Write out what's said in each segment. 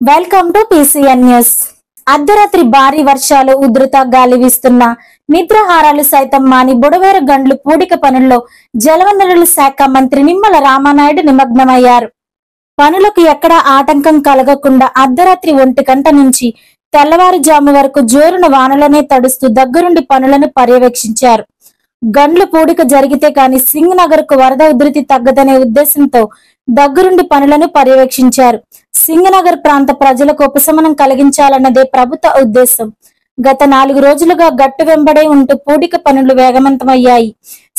Welcome to PCN news. అర్ధరాత్రి భారీ వర్షాలు, ఉధృత గాలి వీస్తున్న నిద్రాహారాలు సైతం మాని బుడమేరు గండ్లు పూడిక పనుల్లో జలవనరుల శాఖ మంత్రి నిమ్మల రామానాయుడు నిమగ్నమయ్యారు. పనులకు ఎక్కడా ఆటంకం కలగకుండా అర్ధరాత్రి 1 గంట నుంచి తెల్లవారుజాము వరకు జోరున వానలోనే తడుస్తూ దగ్గరుండి పనులను పర్యవేక్షించారు. గండ్లు పూడిక జరిగితే కాని సింగ్ నగర్ కు వరద ఉధృతి తగ్గదనే ఉద్దేశంతో దగ్గరుండి పనులను పర్యవేక్షించారు. సింగ్ నగర్ ప్రాంత ప్రజలకు ఉపశమనం కలిగించాలన్నదే ప్రభుత్వ ఉద్దేశం. గత 4 రోజులుగా గట్టు వెంబడే ఉంటూ పూడిక పనులు వేగవంతమయ్యాయి.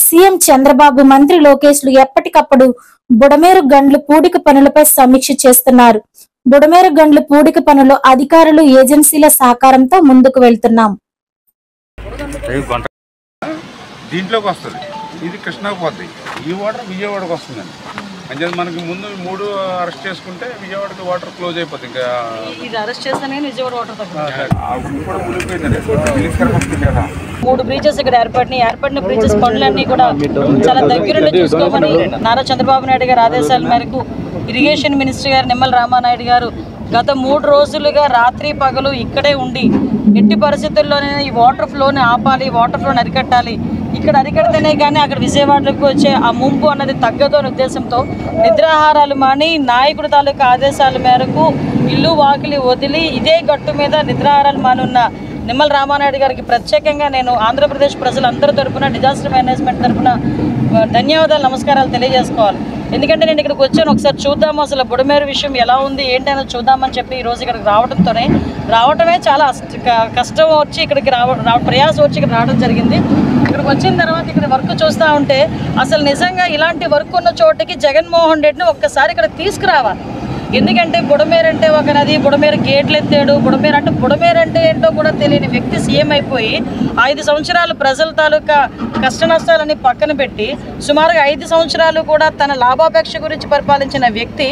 సీఎం చంద్రబాబు, మంత్రి లోకేష్ లు ఎప్పటికప్పుడు బుడమేరు గండ్లు పూడిక పనులపై సమీక్ష చేస్తున్నారు. బుడమేరు గండ్లు పూడిక పనులు అధికారులు, ఏజెన్సీల సహకారంతో ముందుకు వెళ్తున్నాం. దీంట్లోకి వస్తుంది, ఇది కృష్ణాకు పోతుంది, ఈ వాటర్ విజయవాడకు వస్తుందండి. అంటే మనకి ముందు 3 అరెస్ట్ చేసుకుంటే విజయవాడకి వాటర్ క్లోజ్ అయిపోతుంది. ఇంకా ఇది అరెస్ట్ చేస్తేనే విజయవాడ వాటర్ కూడా మునిగిపోయిందండి. 3 బ్రిడ్జెస్ ఇక్కడ ఏర్పడిన బ్రిడ్జెస్ పనులన్నీ కూడా చాలా దగ్గరుండి చూసుకోమని నారా చంద్రబాబు నాయుడు గారి ఆదేశాల మేరకు ఇరిగేషన్ మినిస్టర్ గారు నిమ్మల రామానాయుడు గారు గత 3 రోజులుగా రాత్రి పగలు ఇక్కడే ఉండి ఎట్టి పరిస్థితుల్లోనే ఈ వాటర్ ఫ్లోని ఆపాలి, వాటర్ ఫ్లోని అరికట్టాలి, ఇక్కడ అరికడితేనే కానీ అక్కడ విజయవాడలోకి వచ్చే ఆ ముంపు అన్నది తగ్గదు అనే ఉద్దేశంతో నిద్రాహారాలు మాని నాయకుడి తాలూకా ఆదేశాల మేరకు ఇల్లు వాకిలి వదిలి ఇదే గట్టు మీద నిద్రాహారాలు మానున్న నిమ్మల రామానాయుడు గారికి ప్రత్యేకంగా నేను ఆంధ్రప్రదేశ్ ప్రజలందరి తరఫున, డిజాస్టర్ మేనేజ్మెంట్ తరఫున ధన్యవాదాలు, నమస్కారాలు తెలియజేసుకోవాలి. ఎందుకంటే నేను ఇక్కడికి వచ్చాను, ఒకసారి చూద్దాము అసలు బుడమేరు విషయం ఎలా ఉంది ఏంటనేది చూద్దామని చెప్పి ఈరోజు ఇక్కడికి రావటమే చాలా కష్టం వచ్చి ఇక్కడికి ప్రయాసం వచ్చి ఇక్కడ రావడం జరిగింది. ఇక్కడికి వచ్చిన తర్వాత ఇక్కడ వర్క్ చూస్తూ ఉంటే అసలు నిజంగా ఇలాంటి వర్క్ ఉన్న చోటకి జగన్మోహన్ రెడ్డిని ఒక్కసారి ఇక్కడ తీసుకురావాలి. ఎందుకంటే బుడమేరు అంటే ఒక నది, బుడమేరు గేట్లు ఎత్తాడు, బుడమేరు అంటే ఏంటో కూడా తెలియని వ్యక్తి సీఎం అయిపోయి 5 సంవత్సరాలు ప్రజల తాలూకా కష్ట నష్టాలని పక్కన పెట్టి సుమారుగా 5 సంవత్సరాలు కూడా తన లాభాపేక్ష గురించి పరిపాలించిన వ్యక్తి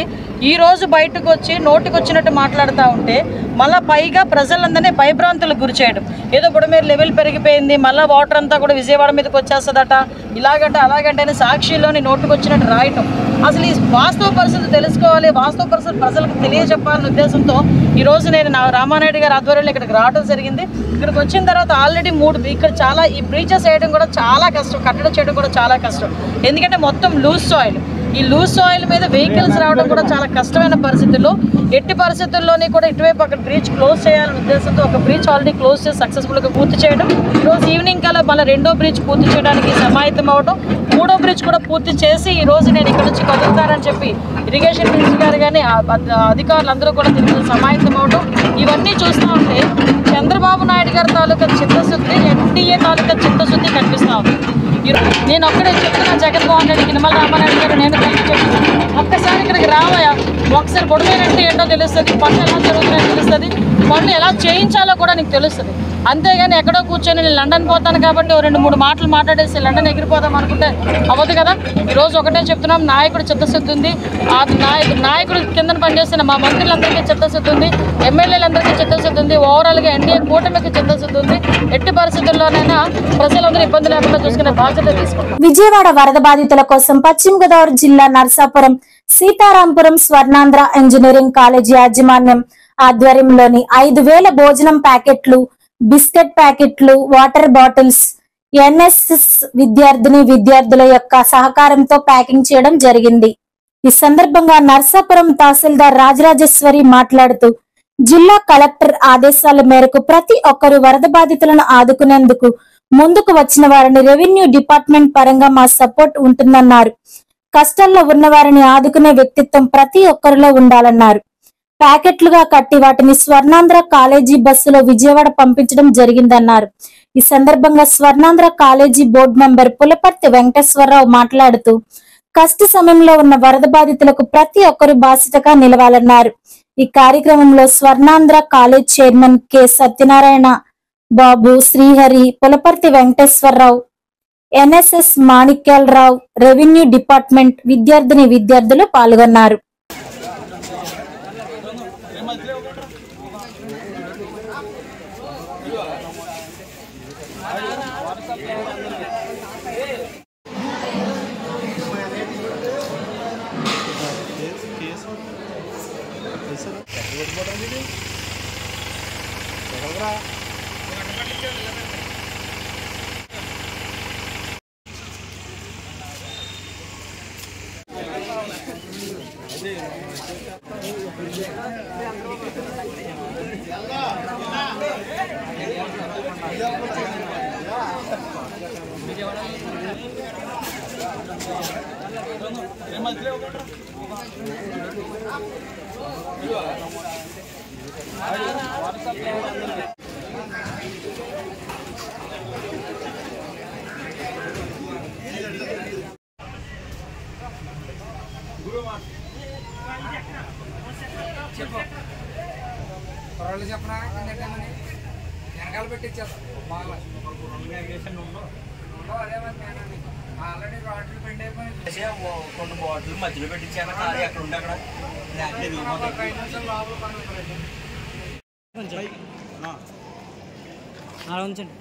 ఈరోజు బయటకు వచ్చి నోటికొచ్చినట్టు మాట్లాడుతూ ఉంటే మళ్ళీ పైగా ప్రజలందరినీ భయభ్రాంతులకు గురి చేయడం. ఏదో బుడమేరు లెవెల్ పెరిగిపోయింది, మళ్ళీ వాటర్ అంతా కూడా విజయవాడ మీదకి వచ్చేస్తుందట, ఇలాగంటే అలాగంటే అని సాక్షిలోని నోటుకొచ్చినట్టు రాయటం. అసలు ఈ వాస్తవ పరిస్థితి తెలుసుకోవాలి, వాస్తవ పరిస్థితి ప్రజలకు తెలియజెప్పాలనే ఉద్దేశంతో ఈరోజు నేను రామానాయుడు గారి ఆధ్వర్యంలో ఇక్కడికి రావడం జరిగింది. ఇక్కడికి వచ్చిన తర్వాత ఆల్రెడీ 3 ఇక్కడ చాలా ఈ బ్రీచెస్ వేయడం కూడా చాలా కష్టం, కట్టడం చేయడం కూడా చాలా కష్టం. ఎందుకంటే మొత్తం లూజ్ సాయిల్, ఈ లూజ్ సాయిల్ మీద వెహికల్స్ రావడం కూడా చాలా కష్టమైన పరిస్థితుల్లో, ఎట్టి పరిస్థితుల్లోనే కూడా ఇటువైపు అక్కడ బ్రిడ్జ్ క్లోజ్ చేయాలనే ఉద్దేశంతో ఒక బ్రిడ్జ్ ఆల్రెడీ క్లోజ్ చేసి సక్సెస్ఫుల్గా పూర్తి చేయడం, ఈరోజు ఈవినింగ్ కల్లా మళ్ళీ 2వ బ్రిడ్జ్ పూర్తి చేయడానికి సమాయత్తం అవ్వడం, 3వ బ్రిడ్జ్ కూడా పూర్తి చేసి ఈరోజు నేను ఇక్కడ నుంచి కదులుతానని చెప్పి ఇరిగేషన్ మినిస్టర్ గారు కానీ అధికారులందరూ కూడా దీనికి సమాయత్తం అవ్వడం, ఇవన్నీ చూస్తూ ఉంటే చంద్రబాబు నాయుడు గారి తాలూకా చిత్తశుద్ధి, ఎన్డీఏ తాలూకా చిత్తశుద్ధి కనిపిస్తూ ఉంది. నేను ఒక్కడే చెప్తున్నా, జగన్మోహన్ రెడ్డికి, నిమ్మల రామానాయుడు గారు నేను కలిసి చెప్తున్నాను, ఒక్కసారి ఇక్కడికి రావయా, ఒకసారి బుడమేరంటే ఏంటో తెలుస్తుంది, పనులు ఎలా జరుగుతున్నాయో తెలుస్తుంది, పనులు ఎలా చేయించాలో కూడా నీకు తెలుస్తుంది. అంతేగాని ఎక్కడో కూర్చొని నేను లండన్ పోతాను కాబట్టి 2-3 మాటలు మాట్లాడేసి లండన్ ఎగిరిపోదాం అనుకుంటే అవ్వదు కదా. ఈరోజు ఒకటే చెప్తున్నాం, నాయకుడు చిత్తశుద్ధి ఉంది, ఆ నాయకుడు కింద పనిచేస్తున్న మా మంత్రులందరికీ చిత్తశుద్ధి ఉంది, ఎమ్మెల్యేలందరికీ చిత్తశుద్ధి ఉంది, ఓవరాల్గా ఎన్డీఏ కూటమికి చిత్తశుద్ధి ఉంది. ఎట్టి పరిస్థితుల్లోనైనా ప్రజలందరూ ఇబ్బంది లేకుండా చూసుకునే బాధ్యత తీసుకుంటాం. విజయవాడ వరద బాధితుల కోసం పశ్చిమ గోదావరి జిల్లా నర్సాపురం సీతారాంపురం స్వర్ణాంధ్ర ఇంజనీరింగ్ కాలేజీ యాజమాన్యం ఆధ్వర్యంలోని 5,000 భోజనం ప్యాకెట్లు, బిస్కెట్ ప్యాకెట్లు, వాటర్ బాటిల్స్ ఎన్ఎస్ఎస్ విద్యార్థుల యొక్క సహకారంతో ప్యాకింగ్ చేయడం జరిగింది. ఈ సందర్భంగా నర్సాపురం తహసీల్దార్ రాజరాజేశ్వరి మాట్లాడుతూ, జిల్లా కలెక్టర్ ఆదేశాల మేరకు ప్రతి ఒక్కరూ వరద బాధితులను ఆదుకునేందుకు ముందుకు వచ్చిన వారిని రెవెన్యూ డిపార్ట్మెంట్ పరంగా మా సపోర్ట్ ఉంటుందన్నారు. కష్టాల్లో ఉన్న వారిని ఆదుకునే వ్యక్తిత్వం ప్రతి ఒక్కరిలో ఉండాలన్నారు. ప్యాకెట్లుగా కట్టి వాటిని స్వర్ణాంధ్ర కాలేజీ బస్సులో విజయవాడ పంపించడం జరిగిందన్నారు. ఈ సందర్భంగా Swarnandhra college board member Pulaparthi Venkateswararao మాట్లాడుతూ, కష్ట సమయంలో ఉన్న వరద బాధితులకు ప్రతి ఒక్కరు బాధ్యతగా నిలవాలన్నారు. ఈ కార్యక్రమంలో Swarnandhra college chairman K Satyanarayana Babu, Srihari, Pulaparthi Venkateswararao, NSS Manikyalarao, revenue department విద్యార్థులు పాల్గొన్నారు. కేసు చెప్పనా వెనకాల పెట్టించేస్తా బాగా ఆల్రెడీ రాడ్లు పెండ్ అయిపోయింది కొన్ని బాటిల్ మధ్యలో పెట్టించాను ఖాళీ అక్కడ ఉండి అక్కడ ఉంచండి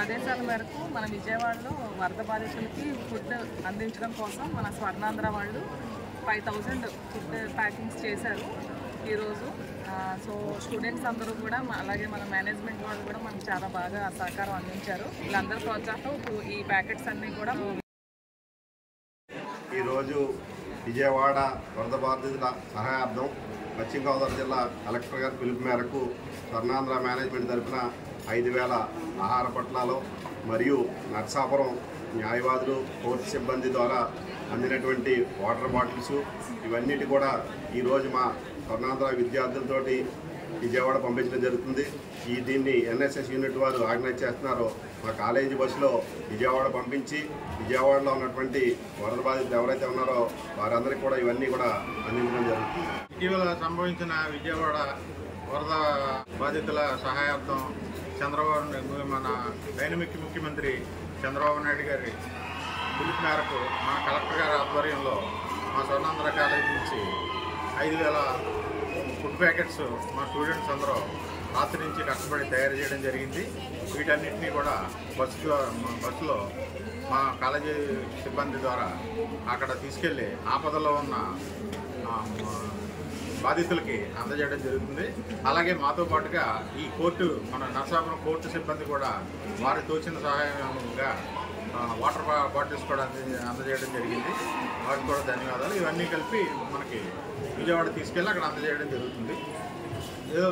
ఆదేశాల మేరకు మన విజయవాడలో వరద బాధితులకి ఫుడ్ అందించడం కోసం మన స్వర్ణాంధ్ర వాళ్ళు 5000 ఫుడ్ ప్యాకింగ్స్ చేశారు ఈరోజు. సో స్టూడెంట్స్ అందరూ కూడా అలాగే మన మేనేజ్మెంట్ వాళ్ళు కూడా మనకు చాలా బాగా సహకారం అందించారు. వీళ్ళందరూ ప్రోత్సాహం ఈ ప్యాకెట్స్ అన్నీ కూడా ఈరోజు విజయవాడ వరద బాధితుల సహాయార్థం పశ్చిమ గోదావరి జిల్లా కలెక్టర్ గారి పిలుపు మేరకు స్వర్ణాంధ్ర మేనేజ్మెంట్ తరఫున 5000 ఆహార పొట్లాలు మరియు నర్సాపురం న్యాయవాదులు కోర్టు సిబ్బంది ద్వారా అందినటువంటి వాటర్ బాటిల్స్ ఇవన్నిటి కూడా ఈరోజు మా స్వర్ణాంధ్ర విద్యార్థులతోటి విజయవాడ పంపించడం జరుగుతుంది. దీన్ని ఎన్ఎస్ఎస్ యూనిట్ వారు ఆర్గనైజ్ చేస్తున్నారు. మా కాలేజీ బస్సులో విజయవాడ పంపించి విజయవాడలో ఉన్నటువంటి వరద బాధితులు ఎవరైతే ఉన్నారో వారందరికీ కూడా ఇవన్నీ కూడా అందించడం జరుగుతుంది. ఇటీవల సంభవించిన విజయవాడ వరద బాధితుల సహాయార్థం మన డైనమిక్ ముఖ్యమంత్రి చంద్రబాబు నాయుడు గారి పిలుపు మేరకు మన కలెక్టర్ గారి ఆధ్వర్యంలో మా స్వర్ణాంధ్ర కాలేజీ నుంచి 5000 ఫుడ్ ప్యాకెట్స్ మా స్టూడెంట్స్ అందరూ రాత్రి నుంచి కష్టపడి తయారు చేయడం జరిగింది. వీటన్నిటినీ కూడా బస్సులో మా కాలేజీ సిబ్బంది ద్వారా అక్కడ తీసుకెళ్ళి ఆపదలో ఉన్న బాధితులకి అందజేయడం జరుగుతుంది. అలాగే మాతో పాటుగా ఈ కోర్టు మన నరసాపురం కోర్టు సిబ్బంది కూడా వారి తోచిన సహాయంగా వాటర్ బాటిల్స్ కూడా అందజేయడం జరిగింది. వారికి కూడా ధన్యవాదాలు. ఇవన్నీ కలిపి మనకి విజయవాడ తీసుకెళ్ళి అక్కడ అందజేయడం జరుగుతుంది. ఏదో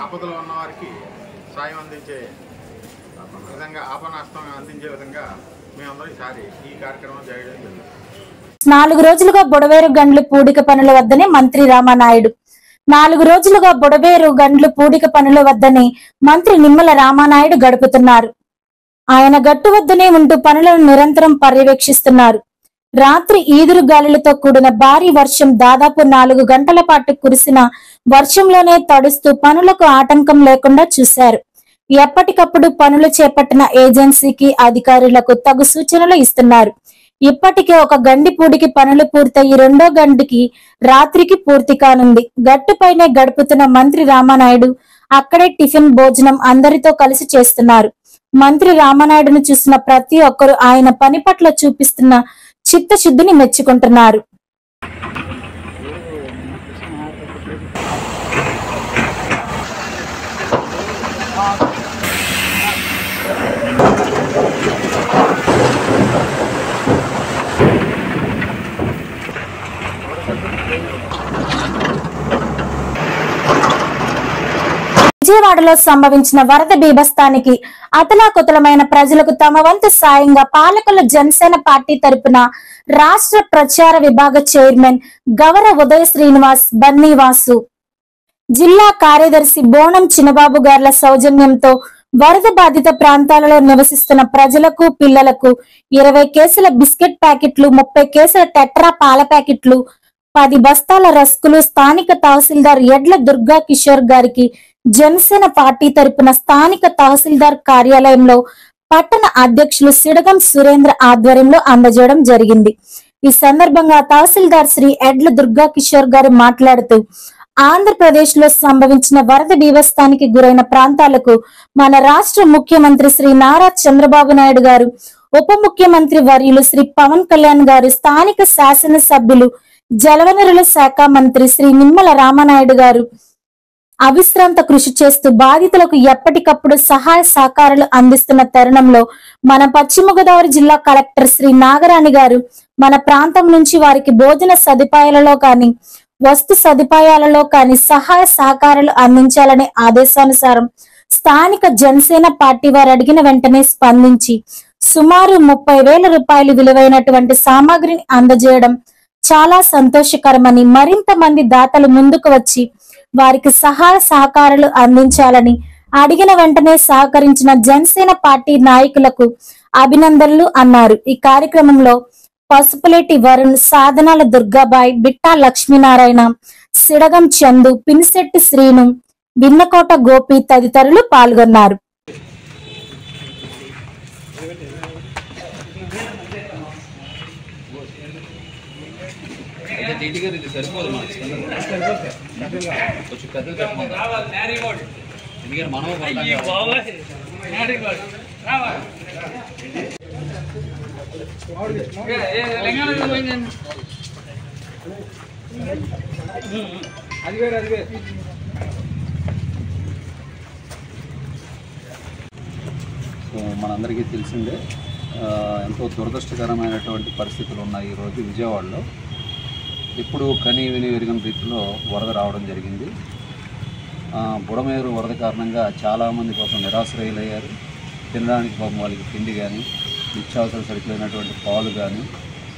ఆపదలో ఉన్న వారికి సాయం అందించే విధంగా ఆపనాస్తం అందించే విధంగా మేమందరం ఈసారి ఈ కార్యక్రమం చేయడం జరిగింది. 4 రోజులుగా బుడవేరు గండ్లు పూడిక పనుల వద్దనే మంత్రి రామానాయుడు 4 రోజులుగా బుడవేరు గండ్లు పూడిక పనుల వద్దనే మంత్రి నిమ్మల రామానాయుడు గడుపుతున్నారు. ఆయన గట్టు వద్దనే ఉంటూ పనులను నిరంతరం పర్యవేక్షిస్తున్నారు. రాత్రి ఈదురు గాలులతో కూడిన భారీ వర్షం దాదాపు 4 గంటల పాటు కురిసిన వర్షంలోనే తడుస్తూ పనులకు ఆటంకం లేకుండా చూశారు. ఎప్పటికప్పుడు పనులు చేపట్టిన ఏజెన్సీకి అధికారులకు తగు సూచనలు ఇస్తున్నారు. ఇప్పటికే ఒక గండి పూడికి పనులు పూర్తయి 2వ గండికి రాత్రికి పూర్తి కానుంది. గట్టుపైనే గడుపుతున్న మంత్రి రామానాయుడు అక్కడే టిఫిన్ భోజనం అందరితో కలిసి చేస్తున్నారు. మంత్రి రామానాయుడును చూసిన ప్రతి ఒక్కరూ ఆయన పని పట్ల చూపిస్తున్న చిత్తశుద్ధిని మెచ్చుకుంటున్నారు. విజయవాడలో సంభవించిన వరద బీభత్సానికి అతలాకుతలమైన ప్రజలకు తమ వంతు సాయంగా పాలకుల జనసేన పార్టీ తరపున రాష్ట్ర ప్రచార విభాగ చైర్మన్ గవర ఉదయ శ్రీనివాస్ బన్నీవాసు, జిల్లా కార్యదర్శి బోనం చిన్నబాబు గార్ల సౌజన్యంతో వరద బాధిత ప్రాంతాలలో నివసిస్తున్న ప్రజలకు పిల్లలకు 20 కేసుల బిస్కెట్ ప్యాకెట్లు, 30 కేసుల టెట్రా పాల ప్యాకెట్లు, 10 బస్తాల రస్కులు స్థానిక తహసీల్దార్ ఎడ్ల దుర్గా కిషోర్ గారికి జనసేన పార్టీ తరపున స్థానిక తహసీల్దార్ కార్యాలయంలో పట్టణ అధ్యక్షులు సిడగం సురేంద్ర ఆధ్వర్యంలో అందజేయడం జరిగింది. ఈ సందర్భంగా తహసీల్దార్ శ్రీ ఎడ్ల దుర్గా కిషోర్ గారు మాట్లాడుతూ, ఆంధ్రప్రదేశ్ లో సంభవించిన వరద బీభత్సానికి గురైన ప్రాంతాలకు మన రాష్ట్ర ముఖ్యమంత్రి శ్రీ నారా చంద్రబాబు నాయుడు గారు, ఉప ముఖ్యమంత్రి వర్యులు శ్రీ పవన్ కళ్యాణ్ గారు, స్థానిక శాసన సభ్యులు జలవనరుల శాఖ మంత్రి శ్రీ నిమ్మల రామానాయుడు గారు అవిశ్రాంత కృషి చేస్తూ బాధితులకు ఎప్పటికప్పుడు సహాయ సహకారాలు అందిస్తున్న తరుణంలో మన పశ్చిమ గోదావరి జిల్లా కలెక్టర్ శ్రీ నాగరాణి గారు మన ప్రాంతం నుంచి వారికి భోజన సదుపాయాలలో కానీ వస్తు సదుపాయాలలో కానీ సహాయ సహకారాలు అందించాలనే ఆదేశానుసారం స్థానిక జనసేన పార్టీ వారు అడిగిన వెంటనే స్పందించి సుమారు 30,000 రూపాయలు విలువైనటువంటి సామాగ్రిని అందజేయడం చాలా సంతోషకరమని, మరింత మంది దాతలు ముందుకు వచ్చి వారికి సహాయ సహకారాలు అందించాలని, అడిగిన వెంటనే సహకరించిన జనసేన పార్టీ నాయకులకు అభినందనలు అన్నారు. ఈ కార్యక్రమంలో పసుపులేటి వరుణ్, సాధనాల దుర్గాబాయ్, బిట్టా లక్ష్మీనారాయణ, సిడగం చందు, పినిశెట్టి శ్రీను, బిన్నకోట గోపి తదితరులు పాల్గొన్నారు. మనందరికీ తెలిసిందే, ఎంతో దురదృష్టకరమైనటువంటి పరిస్థితులు ఉన్నాయి ఈరోజు విజయవాడలో. ఇప్పుడు కని విని ఎరుగని రీతిలో వరద రావడం జరిగింది. బుడమేరు వరద కారణంగా చాలామంది పాపం నిరాశ్రయులయ్యారు. తినడానికి పాపం వాళ్ళకి తిండి కానీ, నిత్యావసర సరుకులైనటువంటి పాలు కానీ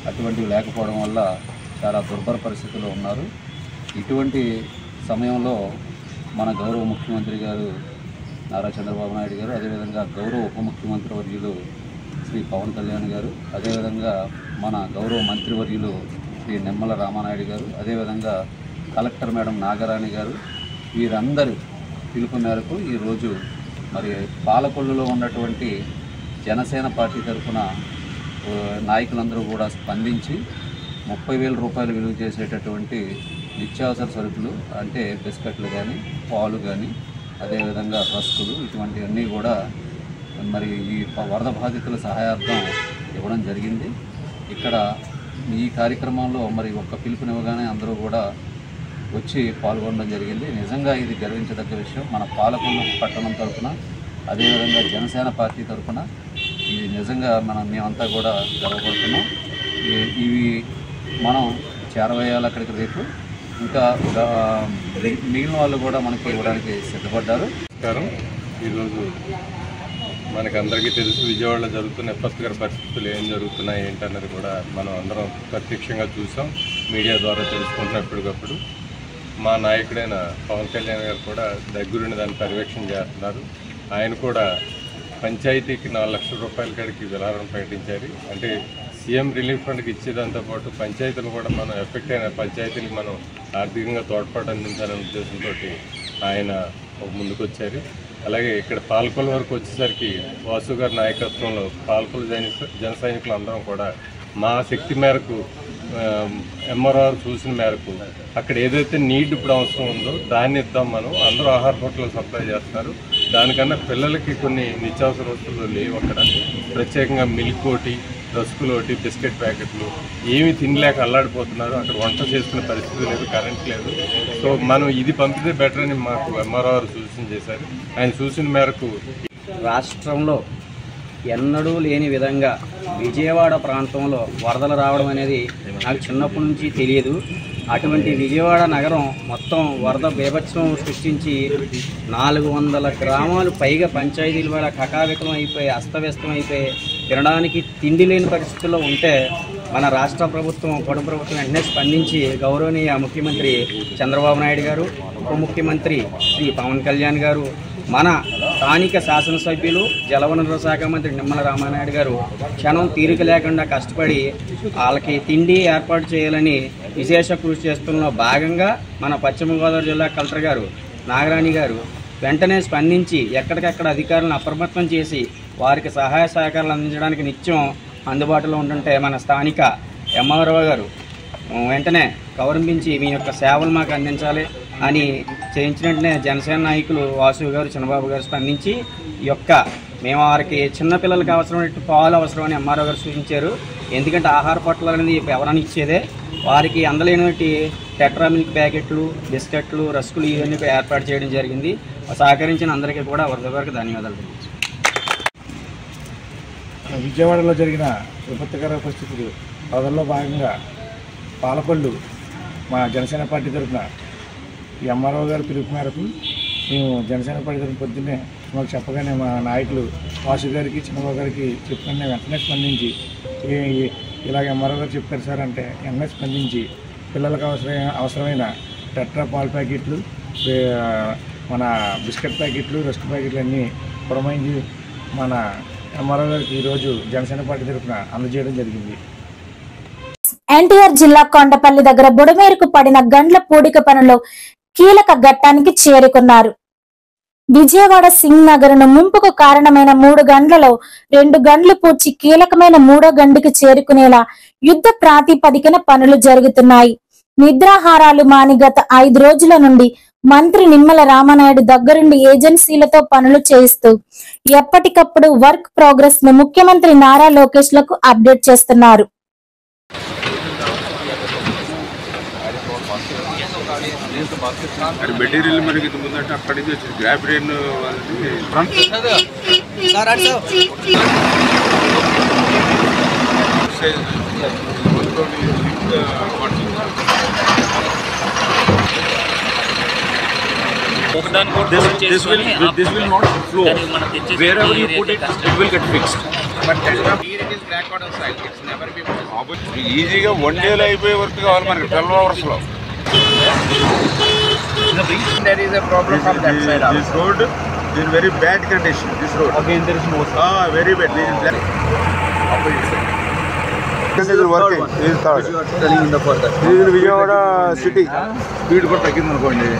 అటువంటివి లేకపోవడం వల్ల చాలా దుర్భర పరిస్థితుల్లో ఉన్నారు. ఇటువంటి సమయంలో మన గౌరవ ముఖ్యమంత్రి గారు నారా చంద్రబాబు నాయుడు గారు, అదేవిధంగా గౌరవ ఉప ముఖ్యమంత్రి వర్యులు శ్రీ పవన్ కళ్యాణ్ గారు, అదేవిధంగా మన గౌరవ మంత్రివర్యులు శ్రీ నిమ్మల రామానాయుడు గారు, అదేవిధంగా కలెక్టర్ మేడం నాగరాణి గారు, వీరందరూ పిలుపు మేరకు ఈరోజు మరి పాలకొల్లులో ఉన్నటువంటి జనసేన పార్టీ తరఫున నాయకులందరూ కూడా స్పందించి 30,000 రూపాయలు విలువ చేసేటటువంటి నిత్యావసర సరుకులు అంటే బిస్కెట్లు కానీ, పాలు కానీ, అదేవిధంగా రస్కులు, ఇటువంటివన్నీ కూడా మరి ఈ వరద బాధితుల సహాయార్థం ఇవ్వడం జరిగింది. ఇక్కడ ఈ కార్యక్రమంలో మరి ఒక్క పిలుపునివ్వగానే అందరూ కూడా వచ్చి పాల్గొనడం జరిగింది. నిజంగా ఇది గర్వించదగ్గ విషయం. మన పాలకొల్లు పట్టణం తరఫున, అదేవిధంగా జనసేన పార్టీ తరఫున ఇది నిజంగా మేమంతా కూడా గర్వపడుతున్నాం. ఇవి మనం చేరవేయాలి అక్కడికి రేపు. ఇంకా మిగిలిన వాళ్ళు కూడా మనకి ఇవ్వడానికి సిద్ధపడ్డారు. ఈరోజు మనకందరికీ తెలుసు విజయవాడలో జరుగుతున్న విపత్కర పరిస్థితులు ఏం జరుగుతున్నాయి ఏంటన్నది కూడా మనం అందరం ప్రత్యక్షంగా చూసాం, మీడియా ద్వారా తెలుసుకుంటున్నాం ఎప్పటికప్పుడు. మా నాయకుడైన పవన్ కళ్యాణ్ గారు కూడా దగ్గరుండి దాన్ని పర్యవేక్షణ చేస్తున్నారు. ఆయన కూడా పంచాయతీకి 4 లక్షల రూపాయల కాడికి విరాళం ప్రకటించారు. అంటే సీఎం రిలీఫ్ ఫండ్కి ఇచ్చేదాంతో పాటు పంచాయతీలు కూడా మనం ఎఫెక్ట్ అయిన పంచాయతీలకు మనం ఆర్థికంగా తోడ్పాటు అందించాలనే ఉద్దేశంతో ఆయన ముందుకు వచ్చారు. అలాగే ఇక్కడ పాలకొల్లు వరకు వచ్చేసరికి వాసు గారి నాయకత్వంలో పాలకొల్లు జన సైనికులు అందరం కూడా మా శక్తి మేరకు ఎంఆర్ఆర్ చూసిన మేరకు అక్కడ ఏదైతే నీడ్ ఇప్పుడు అవసరం ఉందో దాన్ని ఇద్దాం. మనం అందరూ ఆహార పొట్లు సప్లై చేస్తారు. దానికన్నా పిల్లలకి కొన్ని నిత్యావసర వస్తువులు లేవు అక్కడ. ప్రత్యేకంగా మిల్క్ ఒకటి, రస్కులు ఒకటి, బిస్కెట్ ప్యాకెట్లు ఏమి తినలేక అల్లాడిపోతున్నారు. అక్కడ వంట చేసుకునే పరిస్థితి లేదు, కరెంట్ లేదు. సో మనం ఇది పంపితే బెటర్ అని మాకు ఎంఆర్ఆర్ సూచన చేశారు. ఆయన సూచన మేరకు రాష్ట్రంలో ఎన్నడూ లేని విధంగా విజయవాడ ప్రాంతంలో వరదలు రావడం అనేది నాకు చిన్నప్పటి నుంచి తెలియదు. అటువంటి విజయవాడ నగరం మొత్తం వరద బీభత్సం సృష్టించి 400 గ్రామాలు పైగా పంచాయతీలు కూడా కకావికలం అయిపోయి అస్తవ్యస్తం అయిపోయి తినడానికి తిండి లేని పరిస్థితుల్లో ఉంటే మన రాష్ట్ర ప్రభుత్వం కూటమి ప్రభుత్వం వెంటనే స్పందించి గౌరవనీయ ముఖ్యమంత్రి చంద్రబాబు నాయుడు గారు, ఉప ముఖ్యమంత్రి శ్రీ పవన్ కళ్యాణ్ గారు, మన స్థానిక శాసనసభ్యులు జలవనరుల శాఖ మంత్రి నిమ్మల రామానాయుడు గారు క్షణం తీరిక లేకుండా కష్టపడి వాళ్ళకి తిండి ఏర్పాటు చేయాలని విశేష కృషి చేస్తున్న భాగంగా మన పశ్చిమ గోదావరి జిల్లా కలెక్టర్ గారు నాగరాణి గారు వెంటనే స్పందించి ఎక్కడికక్కడ అధికారులను అప్రమత్తం చేసి వారికి సహాయ సహకారాలు అందించడానికి నిత్యం అందుబాటులో ఉంటుంటే మన స్థానిక ఎంఆర్ఓ గారు వెంటనే గౌరవించి మీ యొక్క సేవలు మాకు అందించాలి అని చేయించినట్టునే జనసేన నాయకులు వాసు గారు, చిన్నబాబు గారు స్పందించి ఈ యొక్క మేము వారికి చిన్నపిల్లలకి అవసరమైన పాలు అవసరమని ఎంఆర్ఓ గారు సూచించారు. ఎందుకంటే ఆహార పొట్లాలు అనేది ఎవరైనా ఇచ్చేదే, వారికి అందలేనటువంటి టెట్రా మిల్క్ ప్యాకెట్లు, బిస్కెట్లు, రస్కులు ఇవన్నీ ఏర్పాటు చేయడం జరిగింది. సహకరించిన అందరికీ కూడా వరకు ధన్యవాదాలు. విజయవాడలో జరిగిన విపత్తుకర పరిస్థితులు వరదల్లో భాగంగా పాలకొల్లు మా జనసేన పార్టీ తరఫున ఎంఆర్ఓ గారి పిలుపు మేరకు మేము జనసేన పార్టీ తరఫున పొద్దున్నే మాకు చెప్పగానే మా నాయకులు వాసు గారికి, చిన్నబాబు గారికి చెప్పగానే వెంటనే స్పందించి ఇలాగ ఎంఆర్ఓ గారు చెప్పారు సార్ అంటే వెంటనే స్పందించి పిల్లలకు అవసరమైన టెట్రా పాల ప్యాకెట్లు, మన బిస్కెట్ ప్యాకెట్లు, రస్క్ ప్యాకెట్లు అన్నీ పురమాయించి మన ఎంఆర్ఓ గారికి ఈరోజు జనసేన పార్టీ తరఫున అందజేయడం జరిగింది. ఎన్టీఆర్ జిల్లా కొండపల్లి దగ్గర బుడమేరుకు పడిన గండ్ల పూడిక పనులు కీలక ఘట్టానికి చేరుకున్నారు. విజయవాడ సింగ్ నగర్ ను ముంపుకు కారణమైన 3 గంటలలో 2 గంటలు పూడ్చి కీలకమైన 3వ గంటకి చేరుకునేలా యుద్ధ ప్రాతిపదికన పనులు జరుగుతున్నాయి. నిద్రాహారాలు మాని గత 5 రోజుల నుండి మంత్రి నిమ్మల రామానాయుడు దగ్గరుండి ఏజెన్సీలతో పనులు చేయిస్తూ ఎప్పటికప్పుడు వర్క్ ప్రోగ్రెస్ ను ముఖ్యమంత్రి నారా లోకేష్ లకు అప్డేట్ చేస్తున్నారు. మెటీరియల్ మనకి ముందంటే అక్కడి నుంచి వచ్చింది గ్రాఫిరియన్ This will not flow. Wherever you put it, it will get fixed. But here it is black out outside. It's never been possible. ఈజీగా 1 day అయిపోయే వర్క్ కావాలి మనకి 12 hours లో. There is a problem from that side. This road is in very bad condition. This road. Again, there is no. Very bad. This is black. Opposite side. This is working. This is third. You are telling in the further. This is Vijayawada city. Speed కూడా తగ్గింది అనుకోండి.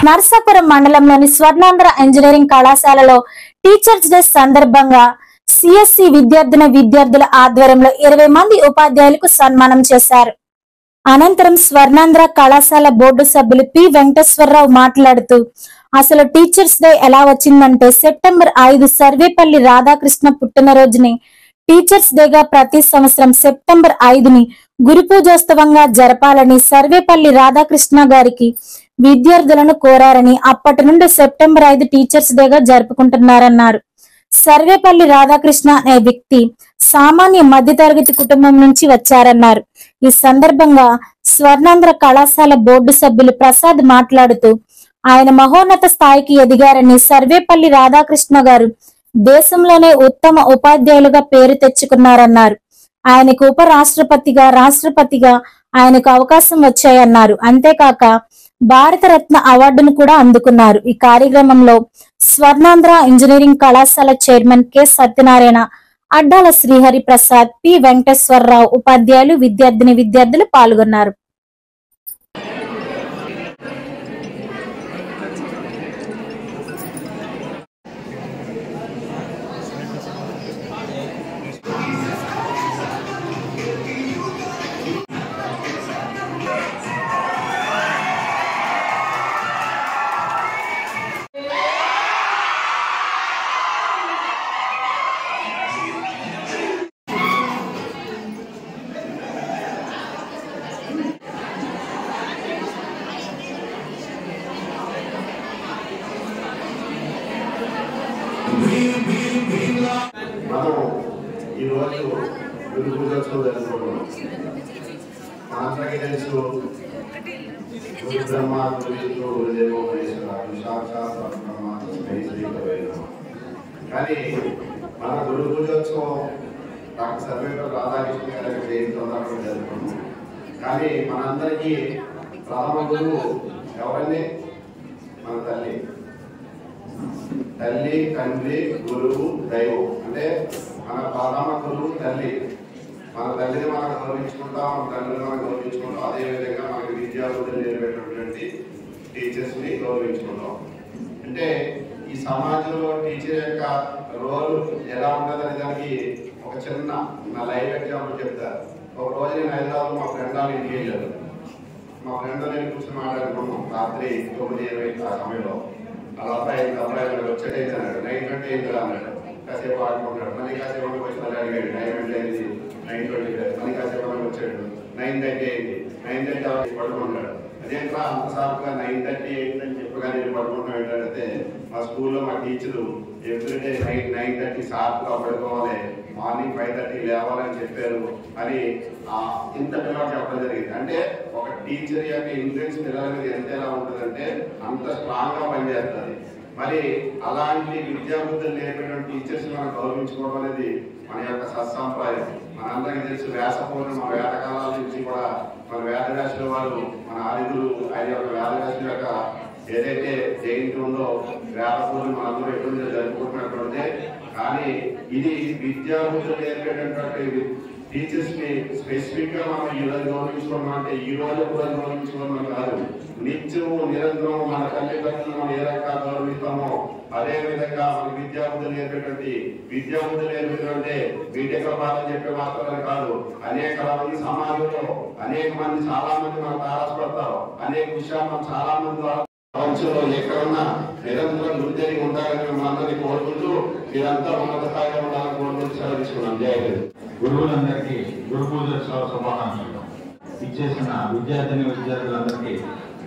నర్సాపురం మండలంలోని Swarnandhra engineering కళాశాలలో teachers day సందర్భంగా CSC విద్యార్థుల ఆధ్వర్యంలో 20 మంది ఉపాధ్యాయులకు సన్మానం చేశారు. అనంతరం స్వర్ణాంధ్ర కళాశాల బోర్డు సభ్యులు పి వెంకటేశ్వరరావు మాట్లాడుతూ అసలు టీచర్స్ డే ఎలా వచ్చిందంటే సెప్టెంబర్ 5 సర్వేపల్లి రాధాకృష్ణ పుట్టినరోజుని టీచర్స్ డేగా ప్రతి సంవత్సరం సెప్టెంబర్ 5ని గురు పూజోత్సవంగా జరపాలని సర్వేపల్లి రాధాకృష్ణ గారికి విద్యార్థులను కోరారని అప్పటి నుండి సెప్టెంబర్ 5 టీచర్స్ డేగా జరుపుకుంటున్నారన్నారు. సర్వేపల్లి రాధాకృష్ణ అనే వ్యక్తి సామాన్య మధ్యతరగతి కుటుంబం నుంచి వచ్చారన్నారు. ఈ సందర్భంగా స్వర్ణాంధ్ర కళాశాల బోర్డు సభ్యులు ప్రసాద్ మాట్లాడుతూ ఆయన మహోన్నత స్థాయికి ఎదిగారని, సర్వేపల్లి రాధాకృష్ణ గారు దేశంలోనే ఉత్తమ ఉపాధ్యాయులుగా పేరు తెచ్చుకున్నారన్నారు. ఆయనకు ఉపరాష్ట్రపతిగా, రాష్ట్రపతిగా ఆయనకు అవకాశం వచ్చాయన్నారు. అంతేకాక భారతరత్న అవార్డును కూడా అందుకున్నారు. ఈ కార్యక్రమంలో స్వర్ణాంధ్ర ఇంజనీరింగ్ కళాశాల chairman K Satyanarayana, Addala Srihari Prasad, P Venkateswararao, ఉపాధ్యాయులు, విద్యార్థులు పాల్గొన్నారు. మనం ఈరోజు గురు పూజోత్సవం జరుపుకుంటున్నాం. మనందరికీ తెలుసు గురు బ్రహ్మ గురు విష్ణు గురుదేవో మహేశ్వర సాక్షాత్ పరబ్రహ్మ తస్మై శ్రీ గురవే నమః. కానీ మన గురు పూజోత్సవం డాక్టర్ సర్వేపల్లి రాధాకృష్ణ గారి జయంతి సందర్భంగా జరుపుకుంటున్నాం. కానీ మనందరికీ ప్రథమ గురువు ఎవరండి? మన తల్లి. తల్లి, తండ్రి, గురువు, దైవం. అంటే మన ప్రథమ గురువు తల్లి. మన తల్లిని మనం గౌరవించుకుంటాం, మన తండ్రిని మనం గౌరవించుకుంటాం. అదేవిధంగా మనకి విద్యాబుద్ధులు నేర్పేటటువంటి టీచర్స్ని గౌరవించుకుంటాం. అంటే ఈ సమాజంలో టీచర్ యొక్క రోల్ ఎలా ఉంటుందనే దానికి ఒక చిన్న నా లైవ్ ఎగ్జాంపుల్ చెప్తారు. ఒక రోజు నేను హైదరాబాద్ మా ఫ్రెండ్ వాళ్ళ ఇంటికి వెళ్ళాను. మా ఫ్రెండ్ నేను కూర్చొని మాట్లాడుకున్నాం రాత్రి 9:20 ఆ సమయంలో. అలా అబ్బాయి వచ్చేటైతే అన్నాడు. 9:20 అయింది అన్నాడు. కాసేపు ఆడుకుంటాడు. మళ్ళీ కాసేపు వచ్చి మళ్ళీ అడిగాడు 9:20 అయింది, 9:20 మళ్ళీ కాసేపు వచ్చాడు. 9:30 అయింది, 9:30 పడుకుంటాడు. అదేంట్రా అంత సార్గా 9:30 అయిందని చెప్పగానే నేను పడుకుంటాం ఏంటంటే మా స్కూల్లో మా టీచరు ఎవ్రీడే నైట్ 9:30 షార్ప్గా పడుకోవాలి, మార్నింగ్ 5:30 లేవాలని చెప్పారు అని ఇంత పిల్లలు చెప్పడం జరిగింది. అంటే ఒక టీచర్ యొక్క ఇన్ఫ్లుయెన్స్ పిల్లల మీద ఎంత ఎలా ఉంటుందంటే అంత స్ట్రాంగ్ గా పనిచేస్తుంది. మరి అలాంటి విద్యాబుద్ధులు నేర్పేటువంటి టీచర్స్ మనం గౌరవించుకోవడం అనేది మన యొక్క సత్సంప్రదాయం. మనందరికీ తెలుసు వేస పౌర్ణమి మన వేదకాలాల నుంచి కూడా మన వేదవ్యాసుల వారు మన ఆదిగురు ఆయన యొక్క వేదవ్యాసుల యొక్క ఏదైతే జయంతి ఉందో వేద పౌర్ణమి మనందరూ ఎప్పుడు జరుపుకుంటున్నటువంటిదే. కానీ ఇది విద్యాబుద్ధులు నేర్పేటటువంటి టీచర్స్ ని స్పెసిఫిక్ గా మనం ఈ రోజు గౌరవించుకోవడం అంటే ఈ రోజు కూడా గౌరవించుకోవడం కాదు, నిత్యము నిరంతరం మన తల్లిదండ్రులు మనం ఏ రకంగా గౌరవిస్తామో అదే విధంగా మన విద్యాబుద్ధులు నేర్పేటువంటి బీటెక్ పాఠం చెప్పే మాత్రమే కాదు, అనేక మంది సమాజంలో అనేక మంది చాలా మంది మనకు తారసపడతారు. అనేక విషయాలు మనం చాలా మంది ద్వారా ప్రపంచంలో ఎక్కడున్నా నిరంతరం గురితేరి ఉంటారని మేము అందరినీ కోరుకుంటూ మీరంతా ఉన్నత స్థాయిలో ఉండాలని కోరుకుంటూ సెలవు తీసుకున్నాం. జై హింద్. గురువులందరికీ గురు పూజోత్సవ శుభాకాంక్షలు. ఇచ్చేసిన విద్యార్థులందరికీ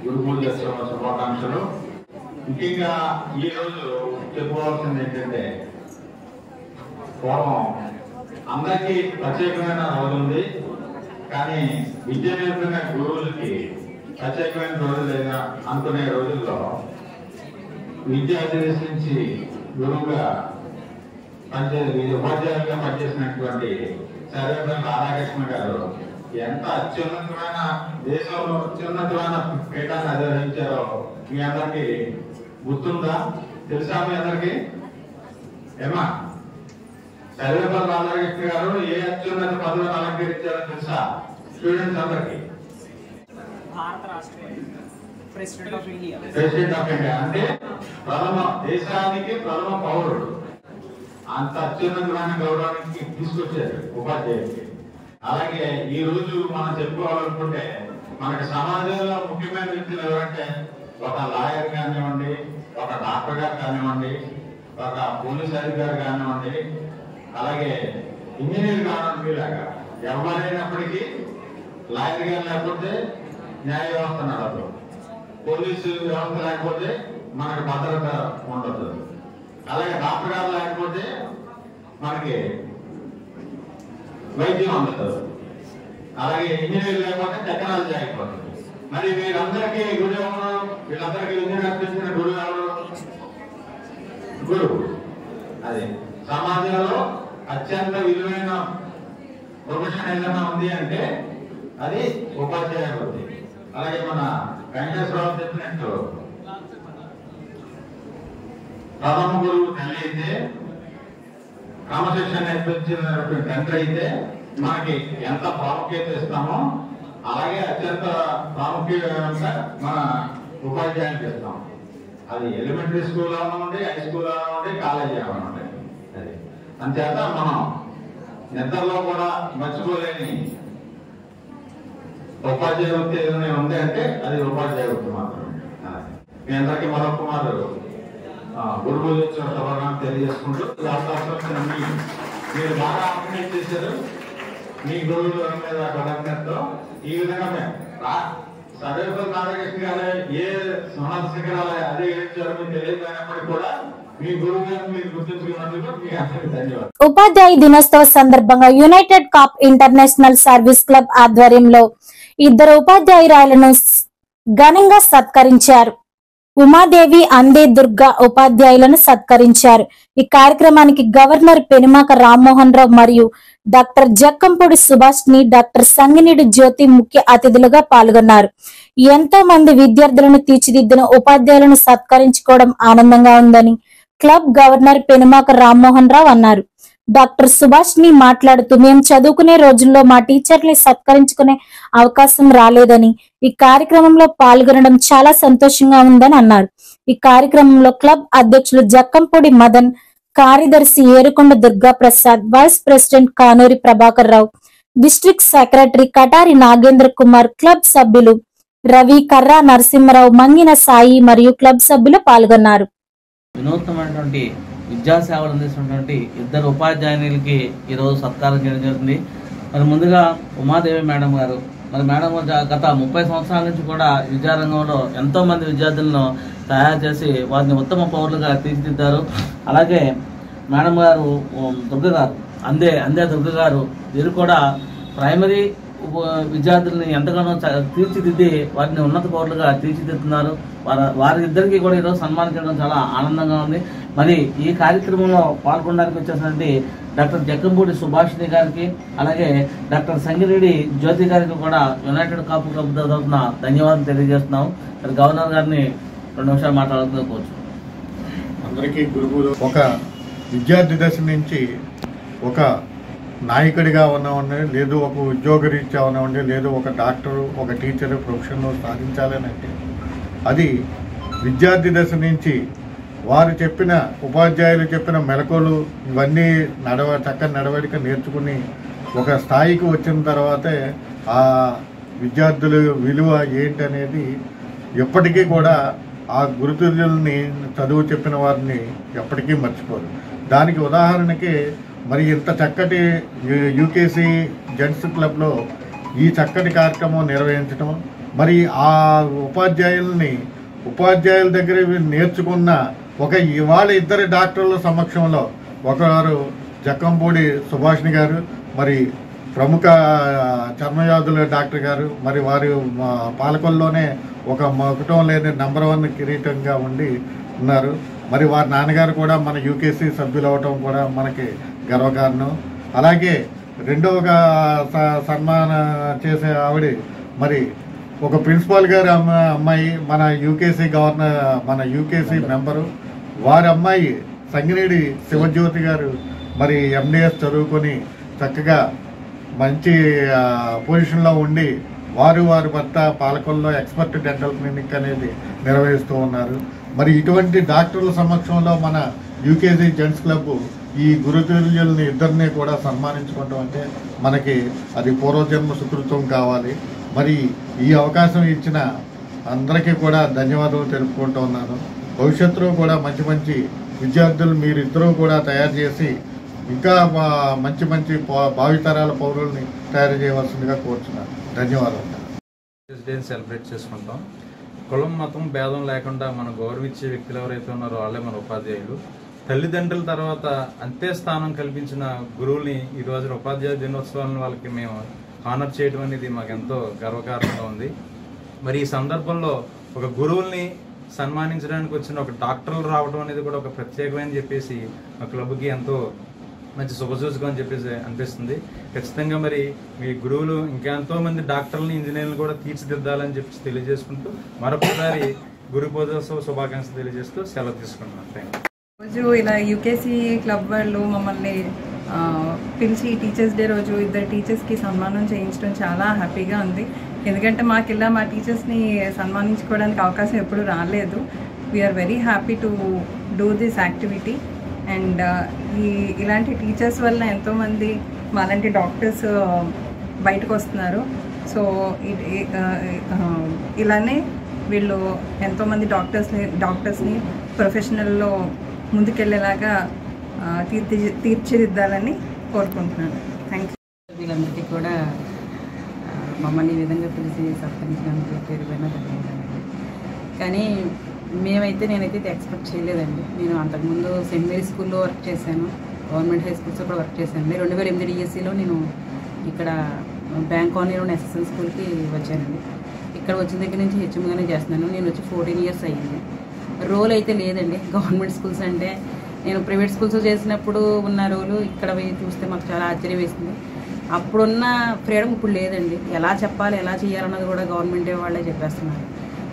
గురు పూజోత్సవ శుభాకాంక్షలు. ముఖ్యంగా ఈ రోజు చెప్పుకోవాల్సింది ఏంటంటే పూర్వం అందరికీ ప్రత్యేకమైన రోజు ఉంది, కానీ విద్య నేర్పిన గురువులకి ప్రత్యేకమైన రోజులైనా అనుకునే రోజుల్లో విద్యార్థి నుంచి గురువుగా ఉపాధ్యాయులుగా పనిచేసినటువంటి సర్వేపల్లి రాధాకృష్ణ గారు ఎంత అత్యున్నతమైన దేశంలో అత్యున్నతమైన పీఠాన్ని అధిరోహించారో మీ అందరికి గుర్తుందా? తెలుసా మీ అందరికి? ఏమా సర్వేపల్లి రాధాకృష్ణ గారు ఏ అత్యున్నత పదవిని అలంకరించారో తెలుసా స్టూడెంట్స్ అందరికి? భారత రాష్ట్ర ప్రెసిడెంట్ ఆఫ్ ఇండియా అంటే ప్రథమ దేశానికి ప్రథమ పౌరుడు. అంత అత్యున్నతమైన గౌరవానికి తీసుకొచ్చారు ఉపాధ్యాయుడికి. అలాగే ఈ రోజు మనం చెప్పుకోవాలనుకుంటే మనకి సమాజంలో ముఖ్యమైన వ్యక్తులు ఎవరంటే ఒక లాయర్ కానివ్వండి, ఒక డాక్టర్ గారు కానివ్వండి, ఒక పోలీస్ అధికారి కానివ్వండి, అలాగే ఇంజనీర్ కానివ్వండి. ఇలాగా ఎవరైనప్పటికీ లాయర్ గారు లేకపోతే న్యాయ వ్యవస్థ నడదు, పోలీసు వ్యవస్థ లేకపోతే మనకి భద్రత ఉండదు, అలాగే డాక్టర్ గారు లేకపోతే మనకి వైద్యం ఉండదు, అలాగే ఇంజనీర్ లేకపోతే టెక్నాలజీ అయిపోతుంది. మరి వీరందరికీ గురువు ఎవరు? వీళ్ళందరికీ విద్య నేర్పించిన గురువు ఎవరు? గురువు. అది సమాజంలో అత్యంత విలువైన ప్రొఫెషన్ ఏదైనా ఉంది అంటే అది ఉపాధ్యాయ వృత్తి. అలాగే మన వెంకటేశ్వరరావు చెప్పినట్టు ప్రథమ గురువు తల్లి అయితే, క్రమశిక్షణ నేర్పించినటువంటి తండ్రి అయితే మనకి ఎంత ప్రాముఖ్యత ఇస్తామో అలాగే అత్యంత ప్రాముఖ్యంగా మన ఉపాధ్యాయులకు ఇస్తాం. అది ఎలిమెంటరీ స్కూల్ అవనండి, హై స్కూల్ అవనండి, కాలేజీ అవనండి. అది అంతేత మనం నిద్రలో కూడా మర్చిపోలేని ఉపాధ్యాయ వృత్తి ఏదైనా ఉంది అంటే అది ఉపాధ్యాయ వృత్తి మాత్రమే. మీ అందరికీ మరొక కుమారు గురు పూజోత్సవ శుభాకాంక్షలు తెలియజేసుకుంటూ మీరు బాగా ఆర్గనైజ్ చేశారు. మీ గురువుల మీద కృతజ్ఞతతో ఈ విధంగా సర్వేపల్లి రాధాకృష్ణ గారు ఏ సునాద శిఖరాలు అధిగమించారో మీకు తెలియకపోయినప్పటికీ కూడా ఉపాధ్యాయ దినోత్సవ సందర్భంగా United cap international service club ఆధ్వర్యంలో 2 ఉపాధ్యాయురాలను ఘనంగా సత్కరించారు. ఉమాదేవి, అందే దుర్గా ఉపాధ్యాయులను సత్కరించారు. ఈ కార్యక్రమానికి గవర్నర్ పెనుమాక రామ్మోహన్ రావు మరియు డాక్టర్ జక్కంపూడి సుభాష్ని, డాక్టర్ సంగినీడి జ్యోతి ముఖ్య అతిథులుగా పాల్గొన్నారు. ఎంతో మంది విద్యార్థులను తీర్చిదిద్దిన ఉపాధ్యాయులను సత్కరించుకోవడం ఆనందంగా ఉందని క్లబ్ గవర్నర్ పెనుమాక రామ్మోహన్ రావు అన్నారు. డాక్టర్ సుభాష్ని మాట్లాడుతూ, మేము చదువుకునే రోజుల్లో మా టీచర్ని సత్కరించుకునే అవకాశం రాలేదని, ఈ కార్యక్రమంలో పాల్గొనడం చాలా సంతోషంగా ఉందని అన్నారు. ఈ కార్యక్రమంలో క్లబ్ అధ్యక్షులు జక్కంపూడి మదన్, కార్యదర్శి Erukonda Durga Prasad, vice president Kanuri Prabhakar Rao, district secretary Katari Nagendra Kumar, club సభ్యులు రవి, కర్రా నరసింహరావు, మంగిన సాయి మరియు క్లబ్ సభ్యులు పాల్గొన్నారు. వినూత్నమైనటువంటి విద్యా సేవలు అందిస్తున్నటువంటి 2 ఉపాధ్యాయులకి ఈరోజు సత్కారం చేయడం జరుగుతుంది. మరి ముందుగా ఉమాదేవి మేడం గారు, మరి మేడం గత 30 సంవత్సరాల నుంచి కూడా విద్యారంగంలో ఎంతో మంది విద్యార్థులను తయారు చేసి వారిని ఉత్తమ పౌరులుగా తీర్చిదిద్దారు. అలాగే మేడం గారు దుర్గ గారు, అందే దుర్గ గారు, వీరు కూడా ప్రైమరీ విద్యార్థుల్ని ఎంతగానో తీర్చిదిద్ది వారిని ఉన్నత పౌరులుగా తీర్చిదిద్దుతున్నారు. వారిద్దరికీ కూడా ఈరోజు సన్మానించడం చాలా ఆనందంగా ఉంది. మరి ఈ కార్యక్రమంలో పాల్గొనడానికి వచ్చేసినటువంటి డాక్టర్ జక్కంపూడి సుభాషిణి గారికి, అలాగే డాక్టర్ సంగిరెడ్డి జ్యోతి గారికి కూడా యునైటెడ్ కాపు క్లబ్ తరఫున ధన్యవాదాలు తెలియజేస్తున్నాం. మరి గవర్నర్ గారిని 2 నిమిషాలు మాట్లాడుతూ కూర్చు. అందరికీ గురువులు ఒక విద్యార్థి దశ నుంచి ఒక నాయకుడిగా ఉన్నామండి, లేదు ఒక ఉద్యోగరీత్యా ఉన్నామండి, లేదు ఒక డాక్టరు, ఒక టీచరు ప్రొఫెషన్లో సాధించాలని అంటే అది విద్యార్థి దశ నుంచి వారు చెప్పిన ఉపాధ్యాయులు చెప్పిన మెలకువలు ఇవన్నీ చక్కని నడవడిక నేర్చుకుని ఒక స్థాయికి వచ్చిన తర్వాతే ఆ విద్యార్థుల విలువ ఏంటనేది ఎప్పటికీ కూడా ఆ గురుతుల్యుల్ని చదువు చెప్పిన వారిని ఎప్పటికీ మర్చిపోరు. దానికి ఉదాహరణకి మరి ఇంత చక్కటి యూకేసీ జెంట్స్ క్లబ్లో ఈ చక్కటి కార్యక్రమం నిర్వహించడం, మరి ఆ ఉపాధ్యాయుల దగ్గర నేర్చుకున్న ఒక ఇవాళ 2 డాక్టర్ల సమక్షంలో, ఒకరు జక్కంపూడి సుభాష్ని గారు, మరి ప్రముఖ చర్మవ్యాధుల డాక్టర్ గారు, మరి వారి పాలకొల్లోనే ఒక మకుటం లేని నెంబర్ 1 కిరీటంగా ఉండి ఉన్నారు. మరి వారి నాన్నగారు కూడా మన యూకేసీ సభ్యులు అవటం కూడా మనకి గర్వకారణం. అలాగే రెండవగా సన్మానం చేసే ఆవిడ మరి ఒక ప్రిన్సిపాల్ గారి అమ్మాయి, మన యూకేసీ మెంబరు, వారి అమ్మాయి సంగినేడి శివజ్యోతి గారు మరి ఎండిఎస్ చదువుకొని చక్కగా మంచి పొజిషన్లో ఉండి వారి భర్త పాలకొల్లో ఎక్స్పర్ట్ డెంటల్ క్లినిక్ అనేది నిర్వహిస్తూ ఉన్నారు. మరి ఇటువంటి డాక్టర్ల సమక్షంలో మన యూకేజీ జెంట్స్ క్లబ్ ఈ గురుతుల్యుల్ని 2 కూడా సన్మానించుకోవటం అంటే మనకి అది పూర్వజన్మ సుకృతం కావాలి. మరి ఈ అవకాశం ఇచ్చిన అందరికీ కూడా ధన్యవాదాలు తెలుపుకుంటూ ఉన్నాను. భవిష్యత్తులో కూడా మంచి విద్యార్థులు మీరిద్దరూ కూడా తయారు చేసి ఇంకా మంచి భావితరాల పౌరుల్ని తయారు చేయవలసిందిగా కోరుచున్నాను. ధన్యవాదాలు. డేని సెలబ్రేట్ చేసుకుంటాం. కులం మతం భేదం లేకుండా మనం గౌరవించే వ్యక్తులు ఎవరైతే ఉన్నారో వాళ్ళే మన ఉపాధ్యాయులు. తల్లిదండ్రుల తర్వాత అంతే స్థానం కల్పించిన గురువుల్ని ఈ రోజున ఉపాధ్యాయ దినోత్సవాలను వాళ్ళకి మేము హానర్ చేయడం అనేది మాకు ఎంతో గర్వకారణంగా ఉంది. మరి ఈ సందర్భంలో ఒక గురువుల్ని సన్మానించడానికి వచ్చిన ఒక డాక్టర్లు రావడం అనేది కూడా ఒక ప్రత్యేకమైన చెప్పేసి మా క్లబ్కి ఎంతో మంచి శుభసూచకం అని చెప్పేసి అనిపిస్తుంది. ఖచ్చితంగా మరి మీ గురువులు ఇంకెంతో మంది డాక్టర్లని, ఇంజనీర్లు కూడా తీర్చిదిద్దాలని చెప్పి తెలియజేసుకుంటూ మరొకసారి గురు పూజోత్సవ శుభాకాంక్షలు తెలియజేస్తూ సెలవు తీసుకుంటున్నాను. Thank you. రోజు ఇలా యూకేసీ క్లబ్ వాళ్ళు మమ్మల్ని పిలిచి టీచర్స్ డే రోజు 2 టీచర్స్కి సన్మానం చేయించడం చాలా హ్యాపీగా ఉంది. ఎందుకంటే మాకు ఇలా మా టీచర్స్ని సన్మానించుకోవడానికి అవకాశం ఎప్పుడు రాలేదు. We are very happy to do this activity. And ఇలాంటి టీచర్స్ వల్ల ఎంతోమంది మాలాంటి డాక్టర్స్ బయటకు వస్తున్నారు. సో ఇలానే వీళ్ళు ఎంతోమంది డాక్టర్స్ని ప్రొఫెషనల్లో ముందుకెళ్ళేలాగా తీర్చిదిద్దాలని కోరుకుంటున్నాను. Thank you. వీళ్ళందరికీ కూడా మమ్మల్ని ఈ విధంగా పిలిచి సత్కరించడానికి పేరు పైన ధన్యవాదాలు. కానీ నేనైతే ఇది ఎక్స్పెక్ట్ చేయలేదండి. నేను అంతకుముందు సెయింట్ మేరీ స్కూల్లో వర్క్ చేశాను, గవర్నమెంట్ హై స్కూల్స్లో కూడా వర్క్ చేశాను. 2008 డిఎస్సిలో నేను ఇక్కడ బ్యాంక్ కాలనీలో ఎస్ఎస్ఎన్ స్కూల్కి వచ్చానండి. ఇక్కడ వచ్చిన దగ్గర నుంచి హెచ్ఎంగానే చేస్తున్నాను. నేను వచ్చి 14 ఇయర్స్ అయ్యింది. రోల్ అయితే లేదండి. గవర్నమెంట్ స్కూల్స్ అంటే నేను ప్రైవేట్ స్కూల్స్ చేసినప్పుడు ఉన్న రోలు ఇక్కడ చూస్తే మాకు చాలా ఆశ్చర్యం వేసింది. అప్పుడున్న ఫ్రీడమ్ ఇప్పుడు లేదండి. ఎలా చెప్పాలి, ఎలా చేయాలన్నది కూడా గవర్నమెంటే వాళ్ళే చెప్పేస్తున్నారు.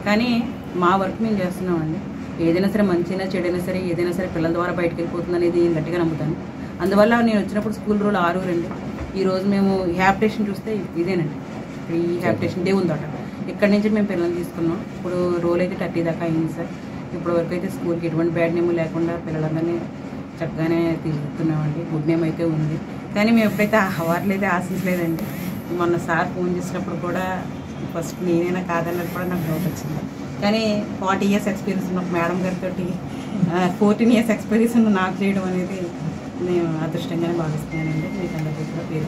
కానీ మా వర్క్ మేము చేస్తున్నామండి. ఏదైనా సరే మంచినా చెడైనా సరే ఏదైనా సరే పిల్లల ద్వారా బయటకు వెళ్ళిపోతుంది అనేది నేను గట్టిగా నమ్ముతాను. అందువల్ల నేను వచ్చినప్పుడు స్కూల్ రోల్ 6 రండి. ఈరోజు మేము హ్యాబిటేషన్ చూస్తే ఇదేనండి. ఈ హ్యాబిటేషన్ డే ఉందట. ఇక్కడి నుంచి మేము పిల్లల్ని తీసుకున్నాం. ఇప్పుడు రోల్ అయితే 30 దాకా అయింది సార్. ఇప్పటి వరకు అయితే స్కూల్కి ఎటువంటి బ్యాడ్ నేమ్ లేకుండా పిల్లలందరినీ చక్కగానే తీసుకున్నామండి. గుడ్ నేమ్ అయితే ఉంది. కానీ మేము ఎప్పుడైతే అవార్డులు అయితే ఆశించలేదండి. మొన్న సార్ ఫోన్ చేసినప్పుడు కూడా ఫస్ట్ నేనైనా కాదన్నది కూడా నాకు డౌట్ వచ్చింది. కానీ 40 ఇయర్స్ ఎక్స్పీరియన్స్ ఉన్న మేడం గారితో 14 ఇయర్స్ ఎక్స్పీరియన్స్ ఉన్న నాకు చేయడం అనేది నేను అదృష్టంగానే భావిస్తున్నానండి. మీకు అందరికీ కూడా పేరు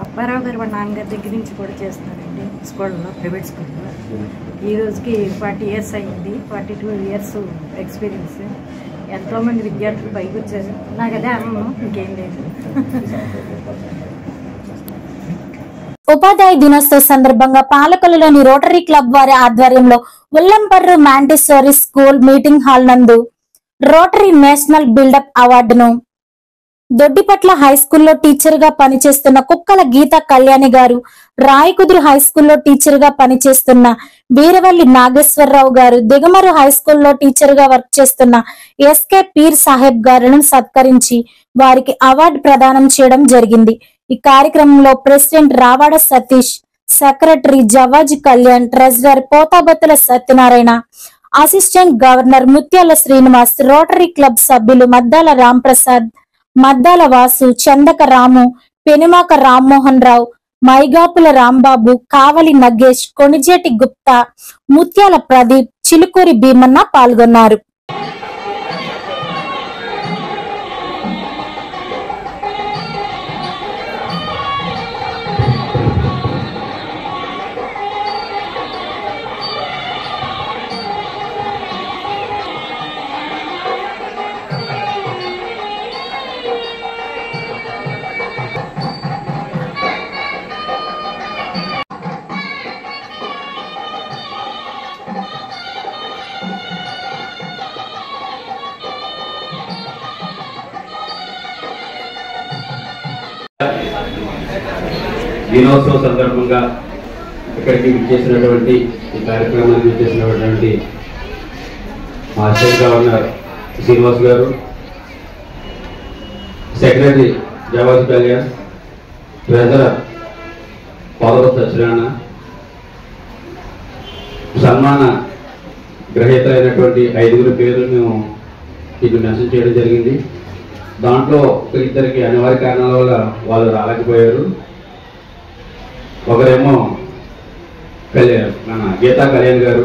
అప్పారావు గారు వాళ్ళ నాన్నగారి దగ్గర నుంచి కూడా చేస్తున్నారండి స్కూల్లో, ప్రైవేట్ స్కూల్లో. ఈ రోజుకి 40 ఇయర్స్ అయ్యింది. 42 ఇయర్స్ ఎక్స్పీరియన్స్. ఎంతోమంది విద్యార్థులు పైకి వచ్చారు. నాకు అదే ఆనందం, ఇంకేం లేదు. ఉపాధ్యాయ దినోత్సవ సందర్భంగా పాలకొల్లులోని రోటరీ క్లబ్ వారి ఆధ్వర్యంలో ఉల్లంపర్రు మాంటిసోరీ స్కూల్ మీటింగ్ హాల్ నందు రోటరీ నేషనల్ బిల్డప్ అవార్డును దొడ్డిపట్ల హై స్కూల్లో టీచర్ గా పనిచేస్తున్న కుక్కల గీత కళ్యాణి గారు, రాయకుదురు హై స్కూల్లో టీచర్ గా పనిచేస్తున్న వీరవల్లి నాగేశ్వరరావు గారు, దిగమరు హై స్కూల్లో టీచర్ గా వర్క్ చేస్తున్న ఎస్కే పీర్ సాహెబ్ గారును సత్కరించి వారికి అవార్డు ప్రదానం చేయడం జరిగింది. ఈ కార్యక్రమంలో president Ravada Satish, secretary Javaji Kalyan, treasurer Pothabathula Satyanarayana, assistant governor ముత్యాల శ్రీనివాస్, రోటరీ క్లబ్ సభ్యులు మద్దాల రాంప్రసాద్, మద్దాల వాసు, చందక రాము, పెనుమాక రామ్మోహన్ రావు, మైగాపుల రాంబాబు, కావలి నగేష్, కొణిజేటి గుప్తా, ముత్యాల ప్రదీప్, చిలుకూరి భీమన్న పాల్గొన్నారు. దినోత్సవం సందర్భంగా ఇక్కడికి విచ్చేసినటువంటి ఈ కార్యక్రమానికి విచ్చేసినటువంటి మా స్టేట్ గవర్నర్ శ్రీనివాస్ గారు, సెక్రటరీ జవాజీ కళ్యాణ్, ట్రెజరర్ పోతాబత్తుల సత్యనారాయణ, సన్మాన గ్రహీతలైనటువంటి 5 పేర్లు మేము ఇప్పుడు మెన్షన్ చేయడం జరిగింది. దాంట్లో ఇద్దరికి అనివార్య కారణాల వల్ల వాళ్ళు రాలేకపోయారు. ఒకరేమో మన గీతా కళ్యాణ్ గారు,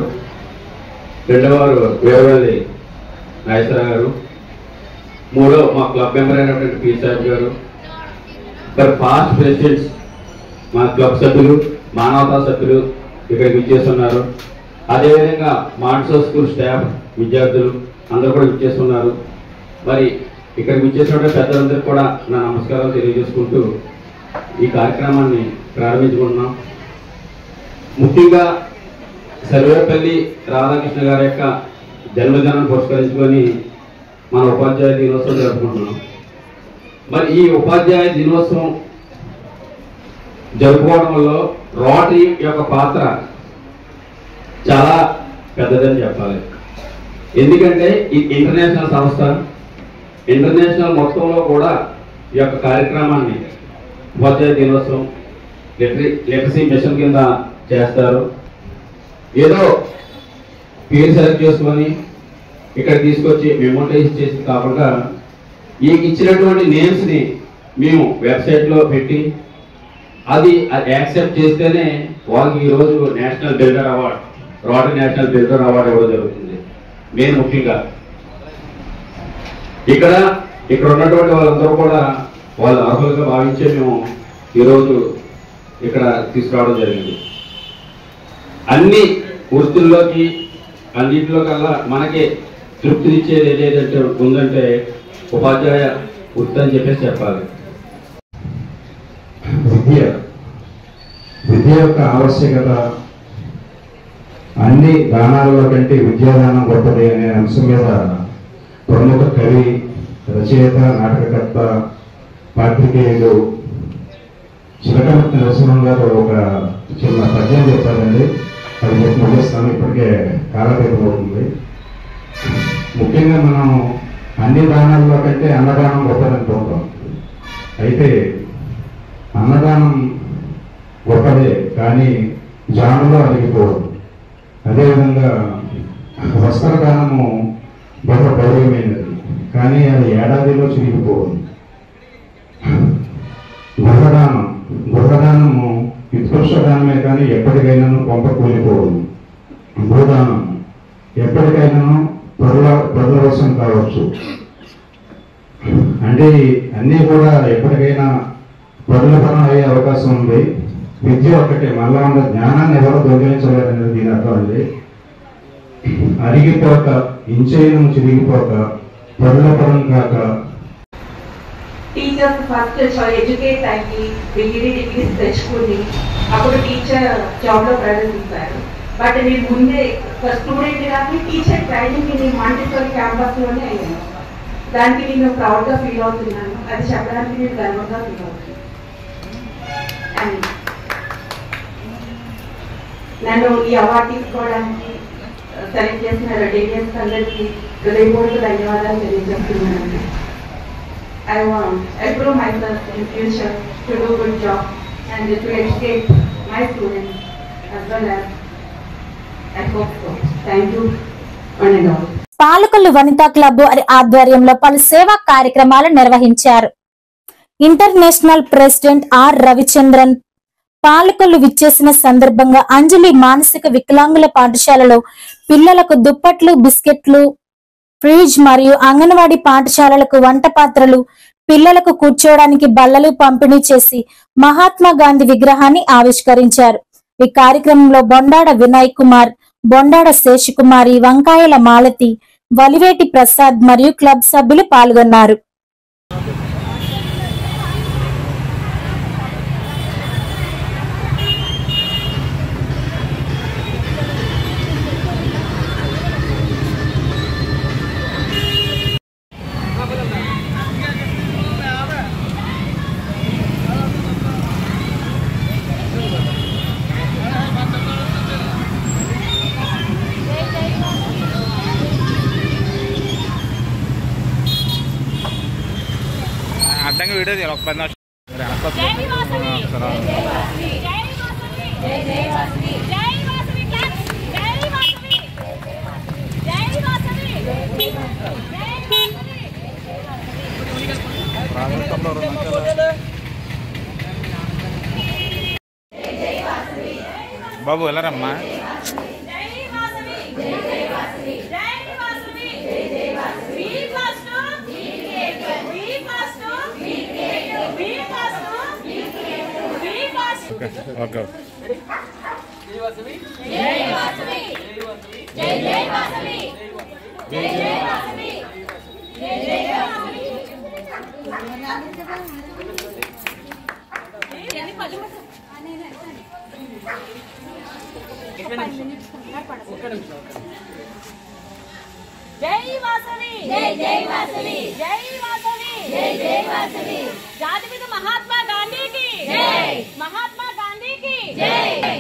రెండవవారు వీరవల్లి నాగేశ్వరరావు గారు, మూడో మా క్లబ్ మెంబర్ అయినటువంటి పీర్ సాహెబ్ గారు, పాస్ట్ ప్రెసిడెంట్స్ మా క్లబ్ సభ్యులు, మానవతా సభ్యులు ఇక్కడికి విచ్చేస్తున్నారు. అదేవిధంగా మాన్సో స్కూల్ స్టాఫ్, విద్యార్థులు అందరూ కూడా విచ్చేస్తున్నారు. మరి ఇక్కడికి విచ్చేసినటువంటి పెద్దలందరికీ కూడా నా నమస్కారాలు తెలియజేసుకుంటూ ఈ కార్యక్రమాన్ని ప్రారంభించుకుంటున్నాం. ముఖ్యంగా సర్వేపల్లి రాధాకృష్ణ గారి యొక్క జన్మదినాన్ని పురస్కరించుకొని మన ఉపాధ్యాయ దినోత్సవం జరుపుకుంటున్నాం. మరి ఈ ఉపాధ్యాయ దినోత్సవం జరుపుకోవడంలో రోటరీ యొక్క పాత్ర చాలా పెద్దదని చెప్పాలి. ఎందుకంటే ఈ ఇంటర్నేషనల్ సంస్థ, ఇంటర్నేషనల్ మొత్తంలో కూడా ఈ యొక్క కార్యక్రమాన్ని ఉపాధ్యాయ దినోత్సవం లిటరసీ మిషన్ కింద చేస్తారు. ఏదో పేరు సెలెక్ట్ చేసుకొని ఇక్కడ తీసుకొచ్చి మెమోటైజ్ చేసి కాకుండా ఈ ఇచ్చినటువంటి నేమ్స్ని మేము వెబ్సైట్లో పెట్టి అది యాక్సెప్ట్ చేస్తేనే వాళ్ళకి ఈరోజు national builder award, rotary national builder award ఇవ్వడం జరుగుతుంది. నేను ముఖ్యంగా ఇక్కడ ఉన్నటువంటి వాళ్ళందరూ కూడా వాళ్ళు అర్హులుగా భావించే మేము ఈరోజు ఇక్కడ తీసుకురావడం జరిగింది. అన్ని వృత్తుల్లోకి అన్నింటిలో కల్లా మనకి తృప్తినిచ్చేది ఏదైతే ఉందంటే ఉపాధ్యాయ వృత్తి అని చెప్పేసి చెప్పాలి. విద్య యొక్క ఆవశ్యకత అన్ని దానాలలో కంటే విద్యాదానం గొప్పది అనే అంశం మీద ప్రముఖ కవి, రచయిత, నాటకకర్త, పాత్రికేయులు చిలకమర్తి నరసింహం గారు ఒక చిన్న పద్యం చెప్పారండి. అది చెప్పి ముగిస్తాను, ఇప్పటికే కాలపేపం అవుతుంది. ముఖ్యంగా మనం అన్ని దానాల్లో కంటే అన్నదానం గొప్పదనుకుంటాం. అయితే అన్నదానం గొప్పదే, కానీ జానులో అడిగిపోవడం. అదేవిధంగా వస్త్రదానము గొప్ప గౌరవమైనది, కానీ అది ఏడాదిలో చిరిగిపోవడం. గృహదానము ఉత్కృష్టదానమే, కానీ ఎప్పటికైనాను కొంప కూలిపోవడం. భూదానం ఎప్పటికైనాను ప్రజల కోసం కావచ్చు. అంటే అన్నీ కూడా ఎప్పటికైనా ప్రజల పరం అయ్యే అవకాశం ఉంది. విద్య ఒక్కటే, మళ్ళా ఉన్న జ్ఞానాన్ని ఎవరు దొంగిలించలేదనేది దీని అర్థం అండి. అరిగిపోక, ఇంచైనం చిరిగిపోక, ప్రజల పరం కాక. టీచర్స్ ఫస్ట్ ఎడ్యుకేట్ అయ్యి డిగ్రీస్ తెచ్చుకుని అప్పుడు టీచర్ జాబ్లో ప్రవేశిస్తారు. బట్ నేను ముందే స్టూడెంట్ కానీ టీచర్ ట్రైనింగ్ నేను మాంటిసోరీ క్యాంపస్లోనే అయ్యాను. దానికి నేను ప్రౌడ్గా ఫీల్ అవుతున్నాను. అది చెప్పడానికి నేను గర్వంగా ఫీల్ అవుతున్నాను. అండ్ నన్ను ఈ అవార్డు తీసుకోవడానికి సెలెక్ట్ చేసిన డేరియన్స్ అందరికీ హృదయపూర్వక ధన్యవాదాలు తెలియజేస్తున్నాను. I want to improve myself in future to do good job and to educate my students as well as I hope so. Thank you one and all. Palakollu Vanitha club ఆధ్వర్యంలో పలు సేవా కార్యక్రమాలు నిర్వహించారు. International president R Ravichandran Palakollu విచ్చేసిన సందర్భంగా అంజలి మానసిక వికలాంగుల పాఠశాలలో పిల్లలకు దుప్పట్లు, బిస్కెట్లు, ఫ్రిడ్జ్ మరియు అంగన్వాడీ పాఠశాలలకు వంట పాత్రలు, పిల్లలకు కూర్చోవడానికి బల్లలు పంపిణీ చేసి మహాత్మా గాంధీ విగ్రహాన్ని ఆవిష్కరించారు. ఈ కార్యక్రమంలో బొండాడ వినయ్ కుమార్, బొండాడ శేషకుమారి, వంకాయల మాలతి, వలివేటి ప్రసాద్ మరియు క్లబ్ సభ్యులు పాల్గొన్నారు. అడ్డంగా వీడియో తీయాలి. ఒక 10 నిమిషాలు. బాబు వెళ్ళరమ్మా. ఓకే జై వాసవి, జై జై వాసవి, జై వాసవి, జై జై వాసవి. జాతిపిత మహాత్మా గాంధీకి జై, మహాత్మా గాంధీకి జై,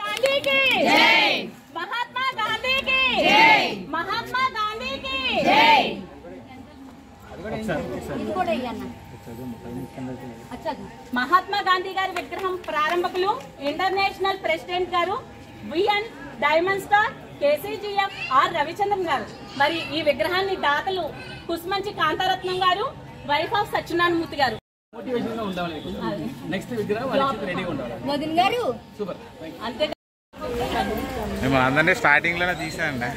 గాంధీకి జై, మహాత్మా గాంధీకి జై, మహాత్మా గాంధీకి జై. మహాత్మా గాంధీ గారి విగ్రహం ప్రారంభకులు ఇంటర్నేషనల్ ప్రెసిడెంట్ గారు VN diamond star KCGF R Ravichandran గారు. మరి ఈ విగ్రహాన్ని దాతలు కుస్మంచి కాంతారత్నం గారు, వైఫ్ ఆఫ్ సత్యనారాయణమూర్తి గారు. అంతే మిమ్మల్ని అందరినీ స్టార్టింగ్ లోనే తీసానండి.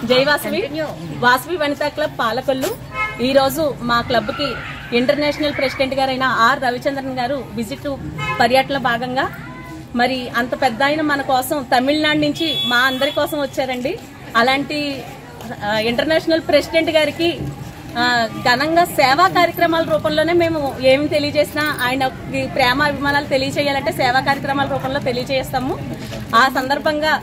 జై వాసవి, వాసవి వనితా క్లబ్ పాలకొల్లు. ఈరోజు మా క్లబ్కి ఇంటర్నేషనల్ ప్రెసిడెంట్ గారైన ఆర్ రవిచంద్రన్ గారు విజిట్ పర్యటనలో భాగంగా మరి అంత పెద్ద ఆయన మన కోసం తమిళనాడు నుంచి మా అందరి కోసం వచ్చారండి. అలాంటి ఇంటర్నేషనల్ ప్రెసిడెంట్ గారికి ఘనంగా సేవా కార్యక్రమాల రూపంలోనే మేము ఏమి తెలియజేసినా ఆయనకి ప్రేమ అభిమానాలు తెలియజేయాలంటే సేవా కార్యక్రమాల రూపంలో తెలియజేస్తాము. ఆ సందర్భంగా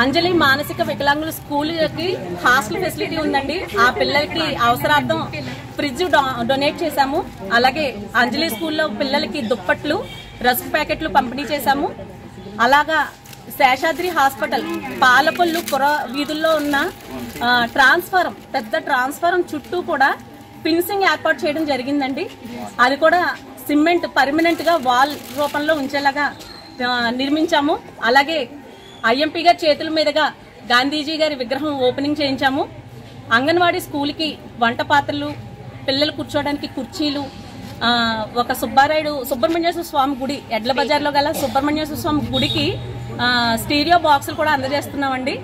అంజలి మానసిక వికలాంగుల స్కూల్కి హాస్టల్ ఫెసిలిటీ ఉందండి. ఆ పిల్లలకి అవసరార్థం ఫ్రిడ్జ్ డొనేట్ చేశాము. అలాగే అంజలి స్కూల్లో పిల్లలకి దుప్పట్లు, రస్క్ ప్యాకెట్లు పంపిణీ చేశాము. అలాగా శేషాద్రి హాస్పిటల్ పాలపల్లు పుర వీధుల్లో ఉన్న ట్రాన్స్ఫారం, పెద్ద ట్రాన్స్ఫారం చుట్టూ కూడా ఫినిషింగ్ ఏర్పాటు చేయడం జరిగిందండి. అది కూడా సిమెంట్ పర్మనెంట్ గా వాల్ రూపంలో ఉంచేలాగా నిర్మించాము. అలాగే ఐఎంపీ గారి చేతుల మీదుగా గాంధీజీ గారి విగ్రహం ఓపెనింగ్ చేయించాము. అంగన్వాడీ స్కూల్కి వంట పాత్రలు, పిల్లలు కూర్చోడానికి కుర్చీలు, ఒక సుబ్రహ్మణ్యేశ్వర స్వామి గుడి, ఎడ్ల బజార్లో గల సుబ్రహ్మణ్యేశ్వర స్వామి గుడికి స్టీరియో బాక్సులు కూడా అందజేస్తున్నామండి.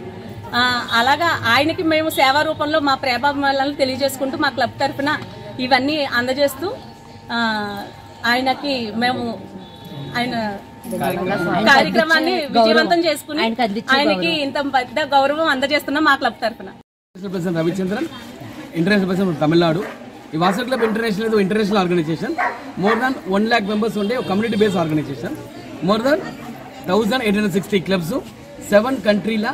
అలాగా ఆయనకి మేము సేవా రూపంలో మా ప్రేమాభిమానాలను తెలియజేసుకుంటూ మా క్లబ్ తరఫున ఇవన్నీ అందజేస్తూ ఆయనకి మేము ఆయన కార్యక్రమాన్ని విజయవంతం చేసుకుని ఆయనకి ఇంత పెద్ద గౌరవం అందజేస్తున్నాం మా క్లబ్ తరఫున. Ravichandran international president Tamil Nadu. ఈ Vasavi club international organization. More than 1 lakh members ఉండే community based organization. More than 1860 clubs, 7 కంట్రీల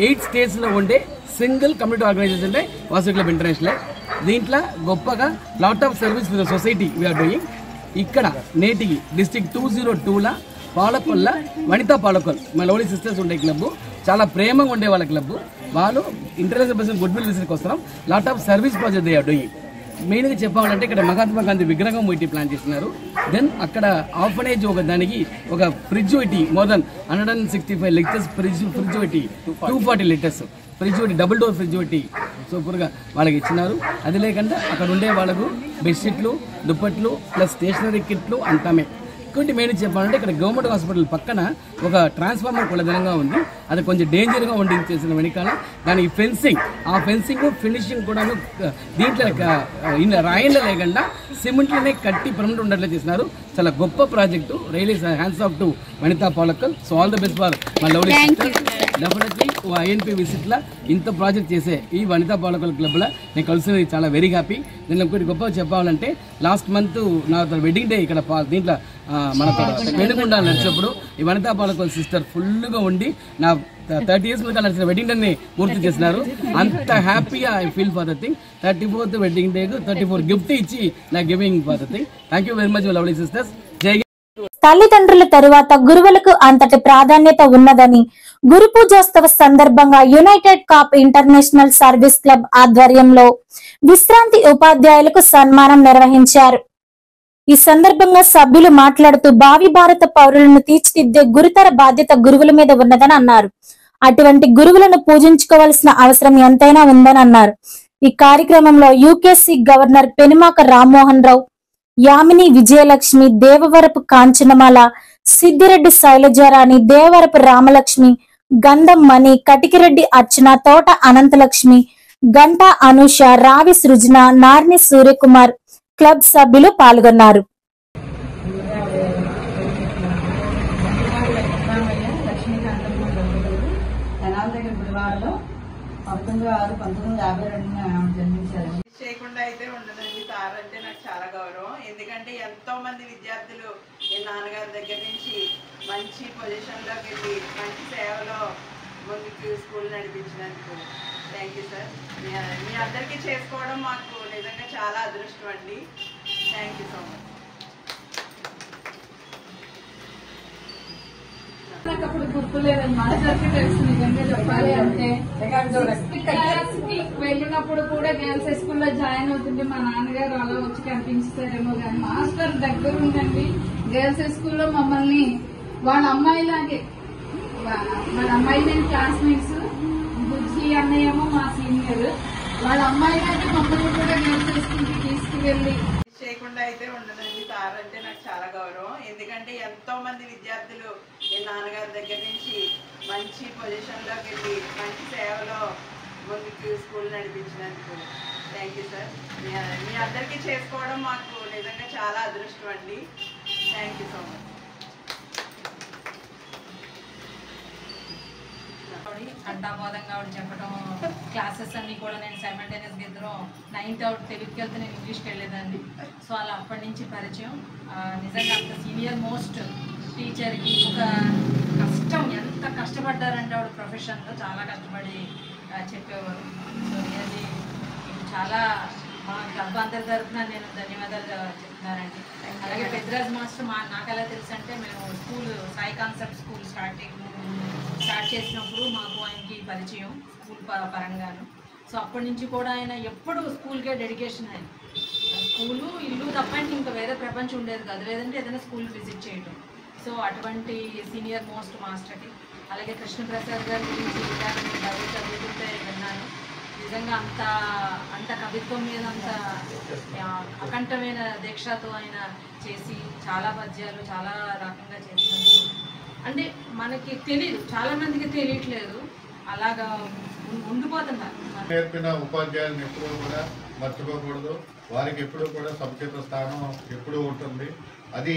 8 స్టేట్స్లో ఉండే సింగిల్ కమ్యూనిటీ ఆర్గనైజేషన్ అంటే వాసర్ క్లబ్ ఇంటర్నేషనల్. దీంట్లో గొప్పగా lot of service for the society we are doing. ఇక్కడ నేటికి డిస్ట్రిక్ట్ 202ల పాలకొల్ల వనితా పాలకొల్ మా లవ్లీ సిస్టర్స్ ఉండే క్లబ్, చాలా ప్రేమగా ఉండే వాళ్ళ క్లబ్. వాళ్ళు international president good will visit కోసం lot of service project they are doing. మెయిన్గా చెప్పాలంటే ఇక్కడ మహాత్మా గాంధీ విగ్రహం ఒకటి ప్లాన్ చేస్తున్నారు. దెన్ అక్కడ ఆర్ఫనేజ్ ఒక దానికి ఒక ఫ్రిడ్జ్ ఒకటి మోర్ దెన్ 165 లీటర్స్ ఫ్రిడ్జ్ ఒకటి 240 లీటర్స్ ఫ్రిడ్జ్ ఒకటి, డబుల్ డోర్ ఫ్రిడ్జ్ ఒకటి సూపర్గా వాళ్ళకి ఇచ్చినారు. అది లేకుండా అక్కడ ఉండే వాళ్ళకు బెడ్షీట్లు, దుప్పట్లు ప్లస్ స్టేషనరీ కిట్లు అంతామే. ఇంకోటి మెయిన్ చెప్పాలంటే ఇక్కడ గవర్నమెంట్ హాస్పిటల్ పక్కన ఒక ట్రాన్స్ఫార్మర్ కులదనంగా ఉంది. అది కొంచెం డేంజర్గా ఉండి చేసిన వెనకాల దాని ఫెన్సింగ్, ఆ ఫెన్సింగ్ ఫినిషింగ్ కూడా దీంట్లో రాయిల్లో లేకుండా సిమెంట్లోనే కట్టి పర్మనెంట్ ఉండేట్లా చేసినారు. చాలా గొప్ప project. Really hats off to Vanitha Palakal. So all the best for my lovely sister. Definitely INP విజిట్లో ఇంత ప్రాజెక్ట్ చేసే ఈ వనితా పాలకల్ క్లబ్లో నేను కలిసినది చాలా వెరీ హ్యాపీ. నేను ఇంకోటి గొప్పగా చెప్పాలంటే లాస్ట్ మంత్ నా వెడ్డింగ్ డే ఇక్కడ దీంట్లో మన పెనుగుండా నడిచినప్పుడు ఈ వనితా పాలకల్ సిస్టర్ ఫుల్గా ఉండి నా 30 years మీద నడిచిన వెడ్డింగ్ డే పూర్తి చేసినారు. అంత హ్యాపీగా I feel for the thing. 34th wedding day 34 gift ఇచ్చి నా giving for the thing. Thank you very much lovely sisters. జై. తల్లిదండ్రుల తరువాత గురువులకు అంతటి ప్రాధాన్యత ఉన్నదని గురు పూజోత్సవ సందర్భంగా United cap international service club ఆధ్వర్యంలో విశ్రాంతి ఉపాధ్యాయులకు సన్మానం నిర్వహించారు. ఈ సందర్భంగా సభ్యులు మాట్లాడుతూ భావి భారత పౌరులను తీర్చిదిద్దే గురుతర బాధ్యత గురువుల మీద ఉన్నదని అన్నారు. అటువంటి గురువులను పూజించుకోవాల్సిన అవసరం ఎంతైనా ఉందని అన్నారు. ఈ కార్యక్రమంలో యూకేసీ గవర్నర్ పెనుమాక రామ్మోహన్ రావు, యామిని విజయలక్ష్మి, దేవవరపు కాంచనమాల, సిద్దిరెడ్డి శైలజారాణి, దేవవరపు రామలక్ష్మి, గంధం మణి, కటికిరెడ్డి అర్చన, తోట అనంతలక్ష్మి, గంటా అనూష, రావి సృజన, నార్ని సూర్యకుమార్ క్లబ్ సభ్యులు పాల్గొన్నారు. చేయకుండా అయితే ఉండదండి. సార్ అంటే నాకు చాలా గౌరవం. ఎందుకంటే ఎంతో మంది విద్యార్థులు మీ నాన్నగారి దగ్గర నుంచి మంచి పొజిషన్లోకి వెళ్ళి మంచి సేవలో ముందుకు స్కూల్ నడిపించినందుకు థ్యాంక్ యూ సార్. మీ అందరికీ చేసుకోవడం మాకు నిజంగా చాలా అదృష్టం అండి. Thank you so much. నాకు అప్పుడు గుర్తులేదండి. మాస్టర్కి తెలుసు నిజంగా చెప్పాలి అంటే. వెళ్ళినప్పుడు కూడా గర్ల్స్ హై స్కూల్లో జాయిన్ అవుతుంటే మా నాన్నగారు అలా వచ్చి కనిపించారేమో కానీ మాస్టర్ దగ్గర ఉండండి. గర్ల్స్ హై స్కూల్లో మమ్మల్ని వాళ్ళ అమ్మాయిలాగే, వాళ్ళ అమ్మాయి నేను క్లాస్మేట్స్, బుజ్జి అన్నయ్య ఏమో మా సీనియర్, వాళ్ళ అమ్మాయిలాగే మమ్మల్ని కూడా గర్ల్స్ హై స్కూల్కి తీసుకువెళ్ళి చేయకుండా అయితే ఉండదండి. సార్ అంటే నాకు చాలా గౌరవం. ఎందుకంటే ఎంతో మంది విద్యార్థులు మీ నాన్నగారి దగ్గర నుంచి మంచి పొజిషన్లోకి వెళ్ళి మంచి సేవలో ముందుకు స్కూల్ నడిపించినందుకు థ్యాంక్ యూ సార్. మీ అందరికీ చేసుకోవడం మాకు నిజంగా చాలా అదృష్టం అండి. Thank you so much. అంటాబోధంగా ఆవిడ చెప్పడం, క్లాసెస్ అన్నీ కూడా నేను సైమల్టేనియస్గా ఇద్దరు 9th ఆవిడ తెలుగుకి వెళ్తే నేను ఇంగ్లీష్కి వెళ్ళేదాన్ని. సో అలా అప్పటి నుంచి పరిచయం. నిజంగా అంత సీనియర్ మోస్ట్ టీచర్కి ఒక కష్టం, ఎంత కష్టపడ్డారంటే ఆవిడ ప్రొఫెషన్లో చాలా కష్టపడి చెప్పేవారు. సో అది చాలా మా క్లబ్ అందరి తరఫున నేను ధన్యవాదాలు చెప్తున్నానండి. అలాగే పెద్దరాజు మాస్టర్ నాకు ఎలా తెలుసు అంటే, మేము school Sai concept school start చేసినప్పుడు మాకు ఆయనకి పరిచయం స్కూల్ పరంగాను. సో అప్పటి నుంచి కూడా ఆయన ఎప్పుడు స్కూల్కే డెడికేషన్. ఆయన స్కూలు ఇల్లు తప్పంటే ఇంకా వేరే ప్రపంచం ఉండేది కాదు, లేదంటే ఏదైనా స్కూల్కి విజిట్ చేయడం. సో అటువంటి సీనియర్ మోస్ట్ మాస్టర్కి. అలాగే కృష్ణప్రసాద్ గారి గురించి చదువుతుంటే విన్నాను. నిజంగా అంత కవిత్వం మీద అంత అకంఠమైన దీక్షతో ఆయన చేసి చాలా పద్యాలు చాలా రకంగా చేసినందుకు అంటే మనకి తెలియదు, చాలా మందికి తెలియట్లేదు, అలాగా ఉండిపోతున్నారు. నేర్పిన ఉపాధ్యాయులను ఎప్పుడూ కూడా మర్చిపోకూడదు. వారికి ఎప్పుడూ కూడా సముచిత స్థానం ఎప్పుడూ ఉంటుంది. అది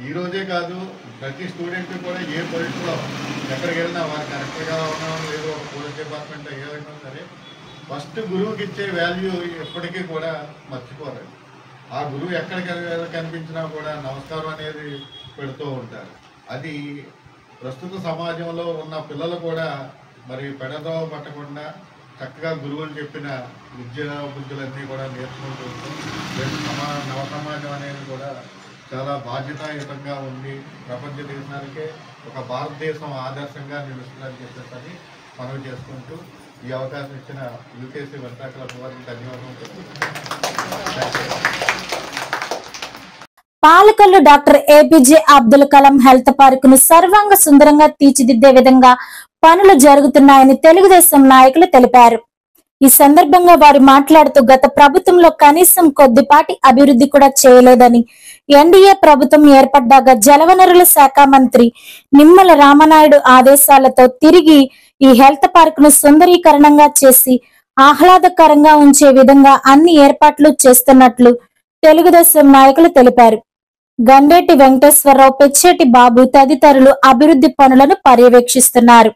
ఈ రోజే కాదు, ప్రతి స్టూడెంట్ కూడా ఏ పొజిషన్లో ఎక్కడికి వెళ్ళినా వారు కరెక్ట్గా ఉన్నామో లేదో ఒక పోలీస్ డిపార్ట్మెంట్లో ఏదైనా సరే ఫస్ట్ గురువుకి ఇచ్చే వాల్యూ ఎప్పటికీ కూడా మర్చిపోరండి. ఆ గురువు ఎక్కడికి కనిపించినా కూడా నమస్కారం అనేది పెడుతూ ఉంటారు. అది ప్రస్తుత సమాజంలో ఉన్న పిల్లలు కూడా మరి పెడదో పట్టకుండా చక్కగా గురువులు చెప్పిన విద్యా బుద్ధులన్నీ కూడా నేర్చుకుంటూ నవ సమాజం అనేది కూడా చాలా బాధ్యతాయుతంగా ఉంది. ప్రపంచ దేశానికే ఒక భారతదేశం ఆదర్శంగా నిలుస్తుందని చెప్పేసి మనవి చేసుకుంటూ ఈ అవకాశం ఇచ్చిన యూకేసీ వంటా క్లబ్ వారికి ధన్యవాదాలు చెప్తున్నాను. Palakollu doctor APJ Abdul Kalam health park ను సర్వాంగ సుందరంగా తీర్చిదిద్దే విధంగా పనులు జరుగుతున్నాయని తెలుగుదేశం నాయకులు తెలిపారు. ఈ సందర్భంగా వారు మాట్లాడుతూ గత ప్రభుత్వంలో కనీసం కొద్దిపాటి అభివృద్ధి కూడా చేయలేదని, ఎన్డీఏ ప్రభుత్వం ఏర్పడ్డాక జలవనరుల శాఖ మంత్రి నిమ్మల రామనాయుడు ఆదేశాలతో తిరిగి ఈ హెల్త్ పార్క్ ను సుందరీకరణంగా చేసి ఆహ్లాదకరంగా ఉంచే విధంగా అన్ని ఏర్పాట్లు చేస్తున్నట్లు తెలుగుదేశం నాయకులు తెలిపారు. గండేటి వెంకటేశ్వరరావు, పెచ్చేటి బాబు తదితరులు అభివృద్ధి పనులను పర్యవేక్షిస్తున్నారు.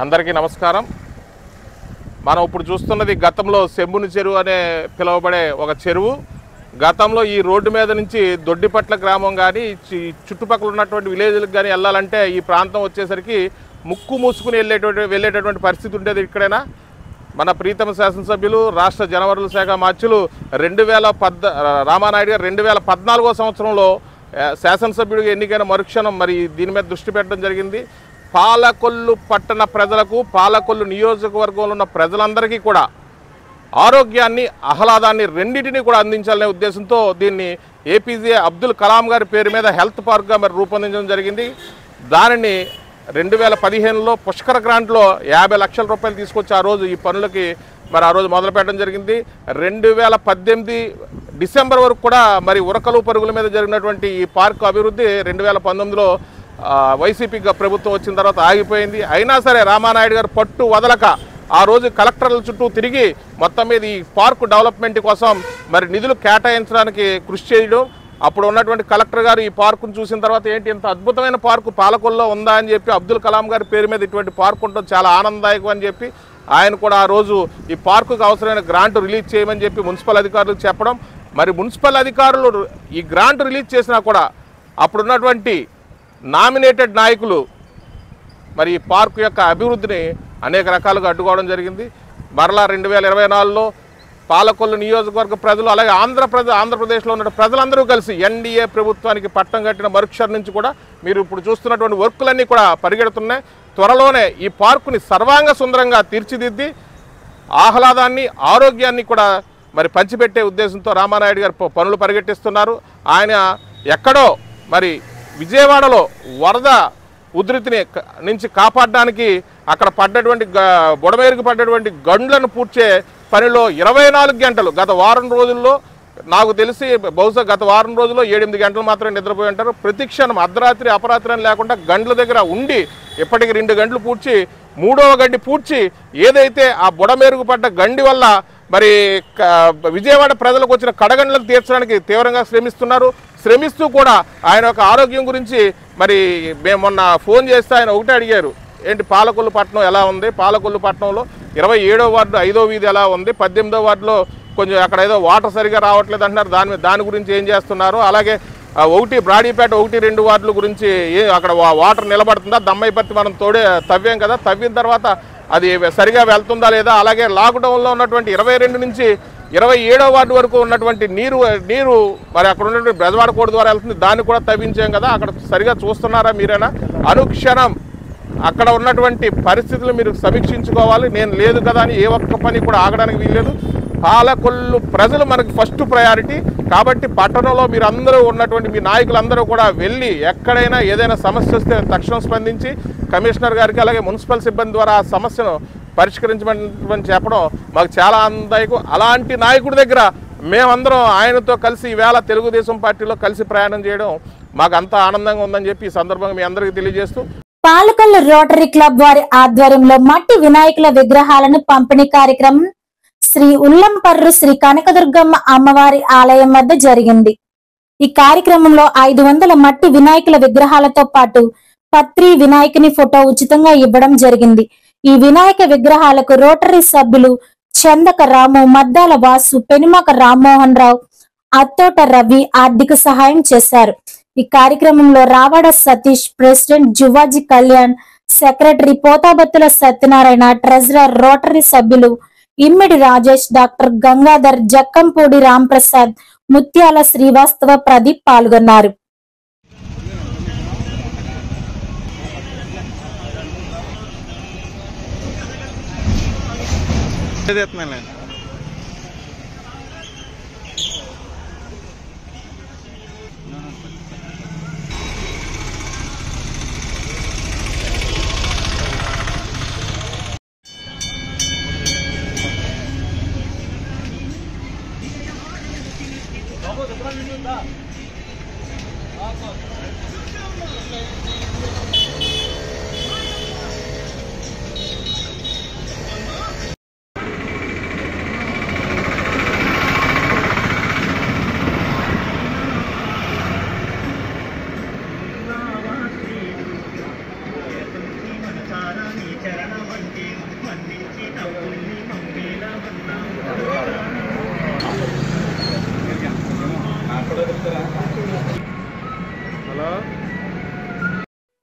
అందరికీ నమస్కారం. మనం ఇప్పుడు చూస్తున్నది గతంలో సెంబుని చెరువు అనే పిలువబడే ఒక చెరువు. గతంలో ఈ రోడ్డు మీద నుంచి దొడ్డిపట్ల గ్రామం కానీ చుట్టుపక్కల ఉన్నటువంటి విలేజ్లకు కానీ వెళ్ళాలంటే ఈ ప్రాంతం వచ్చేసరికి ముక్కు మూసుకుని వెళ్ళేటటువంటి పరిస్థితి ఉండేది. ఇక్కడైనా మన ప్రీతమ శాసనసభ్యులు రాష్ట్ర జనవరుల శాఖ మార్చులు రామానాయుడు గారు 2014వ సంవత్సరంలో శాసనసభ్యుడిగా ఎన్నికైన మరుక్షణం మరి దీని మీద దృష్టి పెట్టడం జరిగింది. పాలకొల్లు పట్టణ ప్రజలకు, పాలకొల్లు నియోజకవర్గంలో ఉన్న ప్రజలందరికీ కూడా ఆరోగ్యాన్ని, ఆహ్లాదాన్ని రెండింటినీ కూడా అందించాలనే ఉద్దేశంతో దీన్ని ఏపీజే అబ్దుల్ కలాం గారి పేరు మీద హెల్త్ పార్క్గా మరి రూపొందించడం జరిగింది. దానిని 2015లో పుష్కర గ్రాంట్లో 50 లక్షల రూపాయలు తీసుకొచ్చి ఆ రోజు ఈ పనులకి మరి ఆ రోజు మొదలు పెట్టడం జరిగింది. 2018 డిసెంబర్ వరకు కూడా మరి ఉరకలు పరుగుల మీద జరిగినటువంటి ఈ పార్కు అభివృద్ధి 2019లో వైసీపీ ప్రభుత్వం వచ్చిన తర్వాత ఆగిపోయింది. అయినా సరే రామానాయుడు గారు పట్టు వదలక ఆ రోజు కలెక్టర్ల చుట్టూ తిరిగి మొత్తం మీద ఈ పార్కు డెవలప్మెంట్ కోసం మరి నిధులు కేటాయించడానికి కృషి చేయడం. అప్పుడు ఉన్నటువంటి కలెక్టర్ గారు ఈ పార్కును చూసిన తర్వాత ఏంటి ఇంత అద్భుతమైన పార్కు పాలకొల్లో ఉందా అని చెప్పి అబ్దుల్ కలాం గారి పేరు మీద ఇటువంటి పార్కు ఉండడం చాలా ఆనందదాయకం అని చెప్పి ఆయన కూడా ఆ రోజు ఈ పార్కుకు అవసరమైన గ్రాంట్ రిలీజ్ చేయమని చెప్పి మున్సిపల్ అధికారులకు చెప్పడం. మరి మున్సిపల్ అధికారులు ఈ గ్రాంట్ రిలీజ్ చేసినా కూడా అప్పుడున్నటువంటి నామినేటెడ్ నాయకులు మరి ఈ పార్కు యొక్క అభివృద్ధిని అనేక రకాలుగా అడ్డుకోవడం జరిగింది. మరలా 2024లో పాలకొల్లు నియోజకవర్గ ప్రజలు అలాగే ఆంధ్రప్రదేశ్లో ఉన్న ప్రజలందరూ కలిసి ఎన్డీఏ ప్రభుత్వానికి పట్టం కట్టిన మరుక్షణం నుంచి కూడా మీరు ఇప్పుడు చూస్తున్నటువంటి వర్కులన్నీ కూడా పరిగెడుతున్నాయి. త్వరలోనే ఈ పార్కుని సర్వాంగ సుందరంగా తీర్చిదిద్ది ఆహ్లాదాన్ని, ఆరోగ్యాన్ని కూడా మరి పంచిపెట్టే ఉద్దేశంతో రామానాయుడు గారు పనులు పరిగెట్టిస్తున్నారు. ఆయన ఎక్కడో మరి విజయవాడలో వరద ఉధృతిని నుంచి కాపాడడానికి అక్కడ పడ్డటువంటి బుడమేరుకు పడ్డటువంటి గండ్లను పూడ్చే పనిలో 24 గంటలు గత వారం రోజుల్లో నాకు తెలిసి బహుశా గత వారం రోజుల్లో 7-8 గంటలు మాత్రమే నిద్రపోయి ఉంటారు. ప్రతిక్షణం అర్ధరాత్రి అపరాత్రి అని లేకుండా గండ్ల దగ్గర ఉండి ఇప్పటికి 2 గంటలు పూడ్చి 3వ గండి పూడ్చి ఏదైతే ఆ బుడమేరుకు పడ్డ గండి వల్ల మరి విజయవాడ ప్రజలకు వచ్చిన కడగండ్లను తీర్చడానికి తీవ్రంగా శ్రమిస్తూ కూడా ఆయన యొక్క ఆరోగ్యం గురించి మరి మేము మొన్న ఫోన్ చేస్తే ఆయన ఒకటే అడిగారు, ఏంటి పాలకొల్లు పట్టణం ఎలా ఉంది, పాలకొల్లు పట్టణంలో 27వ వార్డు 5వ వీధి ఎలా ఉంది, 18వ వార్డులో కొంచెం అక్కడ ఏదో వాటర్ సరిగా రావట్లేదు అంటున్నారు, దాని గురించి ఏం చేస్తున్నారు, అలాగే బ్రాడీపేట 1-2 వార్డుల గురించి అక్కడ వాటర్ నిలబడుతుందా, దమ్మైపత్తి మనం తవ్వాం కదా, తవ్విన తర్వాత అది సరిగా వెళ్తుందా లేదా, అలాగే లాక్డౌన్లో ఉన్నటువంటి 22 నుంచి 27వ వార్డు వరకు ఉన్నటువంటి నీరు మరి అక్కడ ఉన్నటువంటి బెజవాడ కోడి ద్వారా వెళ్తుంది, దాన్ని కూడా తవ్వించాం కదా, అక్కడ సరిగా చూస్తున్నారా మీరేనా, అనుక్షణం అక్కడ ఉన్నటువంటి పరిస్థితులు మీరు సమీక్షించుకోవాలి, నేను లేదు కదా అని ఏ ఒక్క పని కూడా ఆగడానికి వీల్లేదు. పాలకొల్లు ప్రజలు మనకు ఫస్ట్ ప్రయారిటీ కాబట్టి పట్టణంలో మీరు అందరూ ఉన్నటువంటి మీ నాయకులందరూ కూడా వెళ్ళి ఎక్కడైనా ఏదైనా సమస్య వస్తే తక్షణం స్పందించి కమిషనర్ గారికి అలాగే మున్సిపల్ సిబ్బంది ద్వారా ఆ సమస్యను పరిష్కరించమని చెప్పడం మాకు చాలా ఆనందదాయకం. అలాంటి నాయకుడి దగ్గర మేమందరం ఆయనతో కలిసి ఈవేళ తెలుగుదేశం పార్టీలో కలిసి ప్రయాణం చేయడం మాకు అంత ఆనందంగా ఉందని చెప్పి ఈ సందర్భంగా మీ అందరికీ తెలియజేస్తూ పాలకొల్లు రోటరీ క్లబ్ వారి ఆధ్వర్యంలో మట్టి వినాయకుల విగ్రహాలను పంపిణీ కార్యక్రమం శ్రీ ఉల్లంపర్రు శ్రీ కనకదుర్గమ్మ అమ్మవారి ఆలయం వద్ద జరిగింది. ఈ కార్యక్రమంలో 500 మట్టి వినాయకుల విగ్రహాలతో పాటు పత్రి వినాయకుని ఫోటో ఉచితంగా ఇవ్వడం జరిగింది. ఈ వినాయక విగ్రహాలకు రోటరీ సభ్యులు చందక రాము, మద్దాల వాసు, పెనుమక రామ్మోహన్ రావు, అత్తోట రవి ఆర్థిక సహాయం చేశారు. ఈ కార్యక్రమంలో Ravada Satish, president Juvaji Kalyan, secretary Pothabathula Satyanarayana, treasurer Rotary సభ్యులు ఇమ్మిడి రాజేష్, డాక్టర్ గంగాధర్, జక్కంపూడి రాంప్రసాద్, ముత్యాల శ్రీవాస్తవ, ప్రదీప్ పాల్గొన్నారు.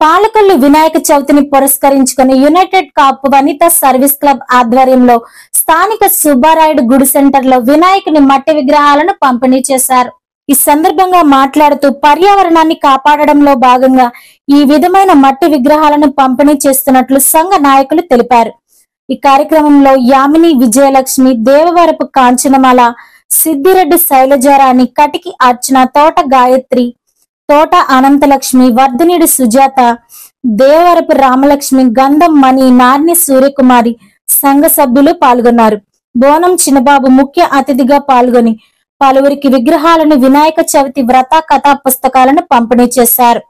పాలకొల్లు వినాయక చవితిని పురస్కరించుకుని united Kapu Vanitha service club ఆధ్వర్యంలో స్థానిక సుబ్బారాయుడు గుడి సెంటర్ లో వినాయకుని మట్టి విగ్రహాలను పంపిణీ చేశారు. ఈ సందర్భంగా మాట్లాడుతూ పర్యావరణాన్ని కాపాడడంలో భాగంగా ఈ విధమైన మట్టి విగ్రహాలను పంపిణీ చేస్తున్నట్లు సంఘ నాయకులు తెలిపారు. ఈ కార్యక్రమంలో యామిని విజయలక్ష్మి, దేవవరపు కాంచనమాల, సిద్దిరెడ్డి శైలజారాణి, కటికి అర్చన, తోట గాయత్రి, తోట అనంతలక్ష్మి, వర్ధనిడి సుజాత, దేవవరపు రామలక్ష్మి, గంధం మణి, నార్ని సూర్యకుమారి సంఘ సభ్యులు పాల్గొన్నారు. బోనం చిన్నబాబు ముఖ్య అతిథిగా పాల్గొని పలువురికి విగ్రహాలను, వినాయక చవితి వ్రత కథా పుస్తకాలను పంపిణీ చేశారు.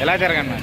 ఎలా జరగన్నా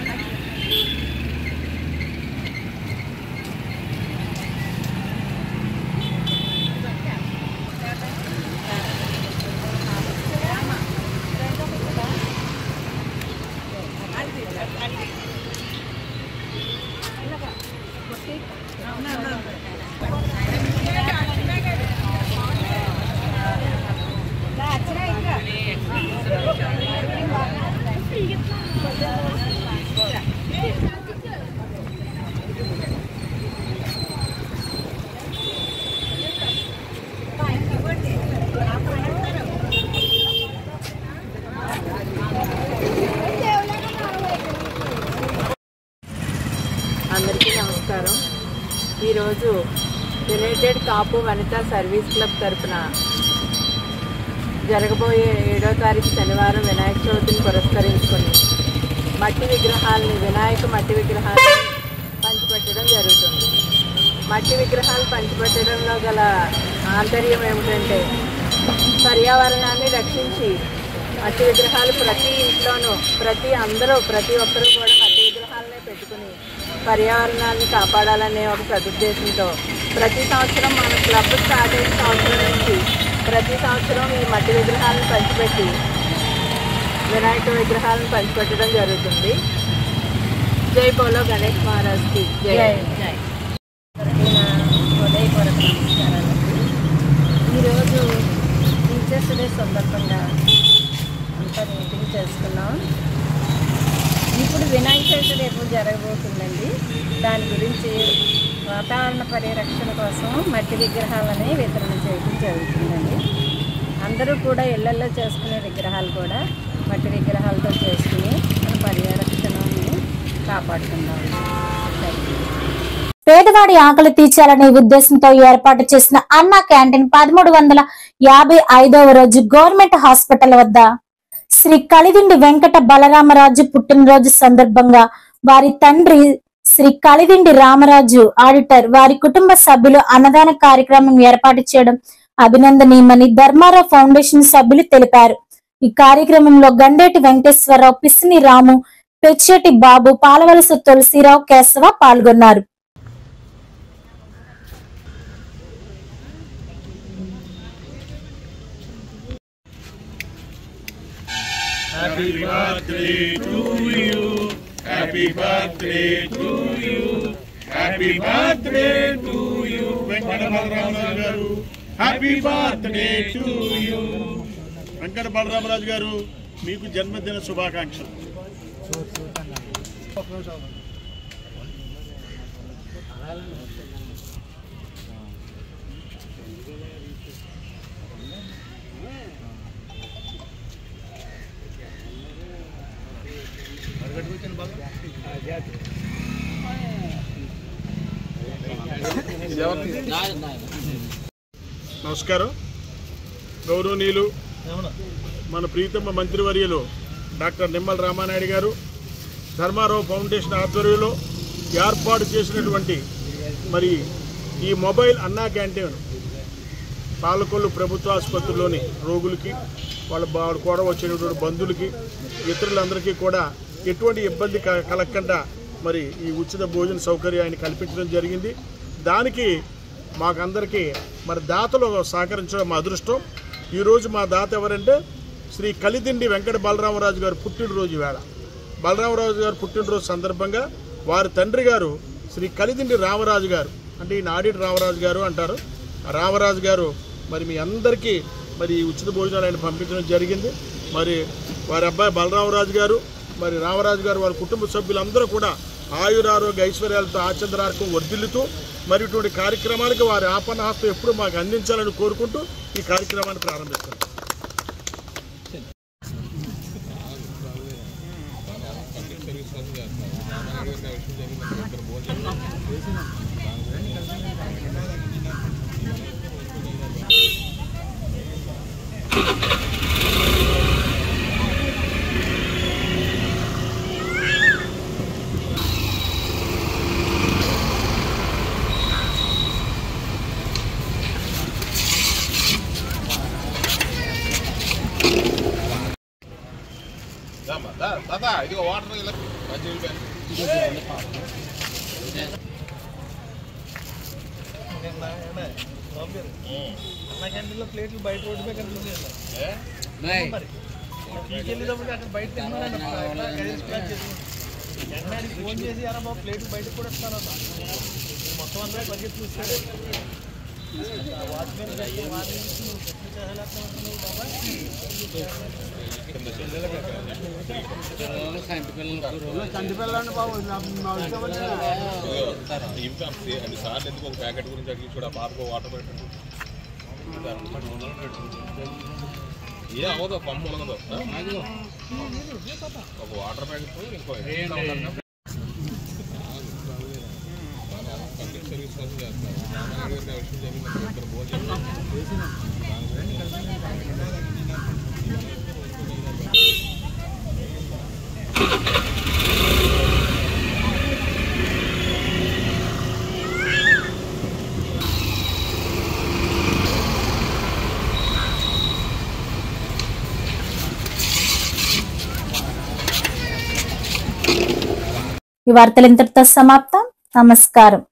అందరికీ నమస్కారం. ఈరోజు United Kapu Vanitha service club తరఫున జరగబోయే 7వ తారీఖు శనివారం వినాయక చవితిని పురస్కరించుకొని వినాయక మట్టి విగ్రహాలను పంచిపెట్టడం జరుగుతుంది. మట్టి విగ్రహాలు పంచిపెట్టడంలో గల ఆంతర్యం ఏమిటంటే పర్యావరణాన్ని రక్షించి మట్టి విగ్రహాలు ప్రతి ఇంట్లోనూ ప్రతి ఒక్కరూ కూడా మట్టి విగ్రహాలనే పెట్టుకుని పర్యావరణాన్ని కాపాడాలనే ఒక సదుద్దేశంతో ప్రతి సంవత్సరం మన క్లబ్ స్టార్ట్ అయిన సంవత్సరం నుంచి ప్రతి సంవత్సరం ఈ మట్టి విగ్రహాలను పంచిపెట్టి వినాయక విగ్రహాలను పంచిపెట్టడం జరుగుతుంది. జై బోలో గణేష్ మహారాజ్కి జై. హృదయపూర్వక నమస్కారాలండి. ఈరోజు టీచర్స్ డే సందర్భంగా అంతా మీటింగ్ చేసుకున్నాం. ఇప్పుడు వినాయక చవితి రేపు జరగబోతుందండి. దాని గురించి వాతావరణ పరిరక్షణ కోసం మట్టి విగ్రహాలని వితరణ చేయడం జరుగుతుందండి. అందరూ కూడా ఇళ్లల్లో చేసుకునే విగ్రహాలు కూడా మట్టి విగ్రహాలతో చేసుకుని మన పర్యావరణాన్ని కాపాడుతున్నాం. పేదవాడి ఆకలి తీర్చాలనే ఉద్దేశంతో ఏర్పాటు చేసిన అన్న క్యాంటీన్ 1355వ రోజు గవర్నమెంట్ హాస్పిటల్ వద్ద శ్రీ కలిదిండి వెంకట బలరామరాజు పుట్టినరోజు సందర్భంగా వారి తండ్రి శ్రీ కలిదిండి రామరాజు ఆడిటర్, వారి కుటుంబ సభ్యులు అన్నదాన కార్యక్రమం ఏర్పాటు చేయడం అభినందనీయమని ధర్మారావు ఫౌండేషన్ సభ్యులు తెలిపారు. ఈ కార్యక్రమంలో గండేటి వెంకటేశ్వరరావు, పిసిని రాము, పెచ్చేటి బాబు, పాలవలస తులసిరావు, కేశవ పాల్గొన్నారు. Happy birthday to you. Happy birthday to you, happy birthday to you Venkata Balaramaraju గారు, happy birthday to you. Venkata Balaramaraju గారు మీకు జన్మదిన శుభాకాంక్షలు. నమస్కారం. గౌరవనీయులు మన ప్రీతమ మంత్రివర్యులు డాక్టర్ నిమ్మల రామానాయుడు గారు ధర్మారావు ఫౌండేషన్ ఆధ్వర్యంలో ఏర్పాటు చేసినటువంటి మరి ఈ మొబైల్ అన్నా క్యాంటీన్ పాలకొల్లు ప్రభుత్వ ఆసుపత్రిలోని రోగులకి వాళ్ళ కూడా వచ్చినటువంటి బంధువులకి ఇతరులందరికీ కూడా ఎటువంటి ఇబ్బంది కలగకుండా మరి ఈ ఉచిత భోజన సౌకర్యాన్ని కల్పించడం జరిగింది. దానికి మాకందరికీ మరి దాతలు సహకరించడం మా అదృష్టం. ఈరోజు మా దాత ఎవరంటే శ్రీ కలిదిండి వెంకట బలరామరాజు గారు పుట్టినరోజు వేళ. బలరామరాజు గారు పుట్టినరోజు సందర్భంగా వారి తండ్రి గారు శ్రీ కలిదిండి రామరాజు గారు, అంటే ఈ నాడిటి రామరాజు గారు అంటారు, రామరాజు గారు మరి మీ అందరికీ మరి ఉచిత భోజనాలు ఆయన పంపించడం జరిగింది. మరి వారి అబ్బాయి బలరామరాజు గారు మరి రామరాజు గారు వారి కుటుంబ సభ్యులందరూ కూడా ఆయురారోగ్య ఐశ్వర్యాలతో ఆచంద్రార్కం వర్ధిల్లుతూ మరి ఇటువంటి కార్యక్రమానికి వారి ఆపన్నహస్తం ఎప్పుడు మాకు అందించాలని కోరుకుంటూ ఈ కార్యక్రమాన్ని ప్రారంభిస్తున్నాం. ఇదిగో వాటర్ క్యాంటీన్లో ప్లేట్లు బయట రోడ్డు మీద కనిపించేటప్పుడు అక్కడ బయట తిన్నాను ఫోన్ చేసి అరా బాబు ప్లేట్ బయటకు కూడా ఇస్తాను మొత్తం అంతా పరిగెత్తి చూస్తాడు. వాచ్మెన్ సార్ ఎందుకు ఒక ప్యాకెట్ గురించి అడిగి కూడా పాపకు వాటర్ పెట్టండి. ఏ అవ్వదు పంపు ఉండదు, ఒక వాటర్ ప్యాకెట్ ఇంకో సర్వీస్ కోసం చేస్తారు. ఈ వార్తలు ఇంతటితో సమాప్తం. నమస్కారం.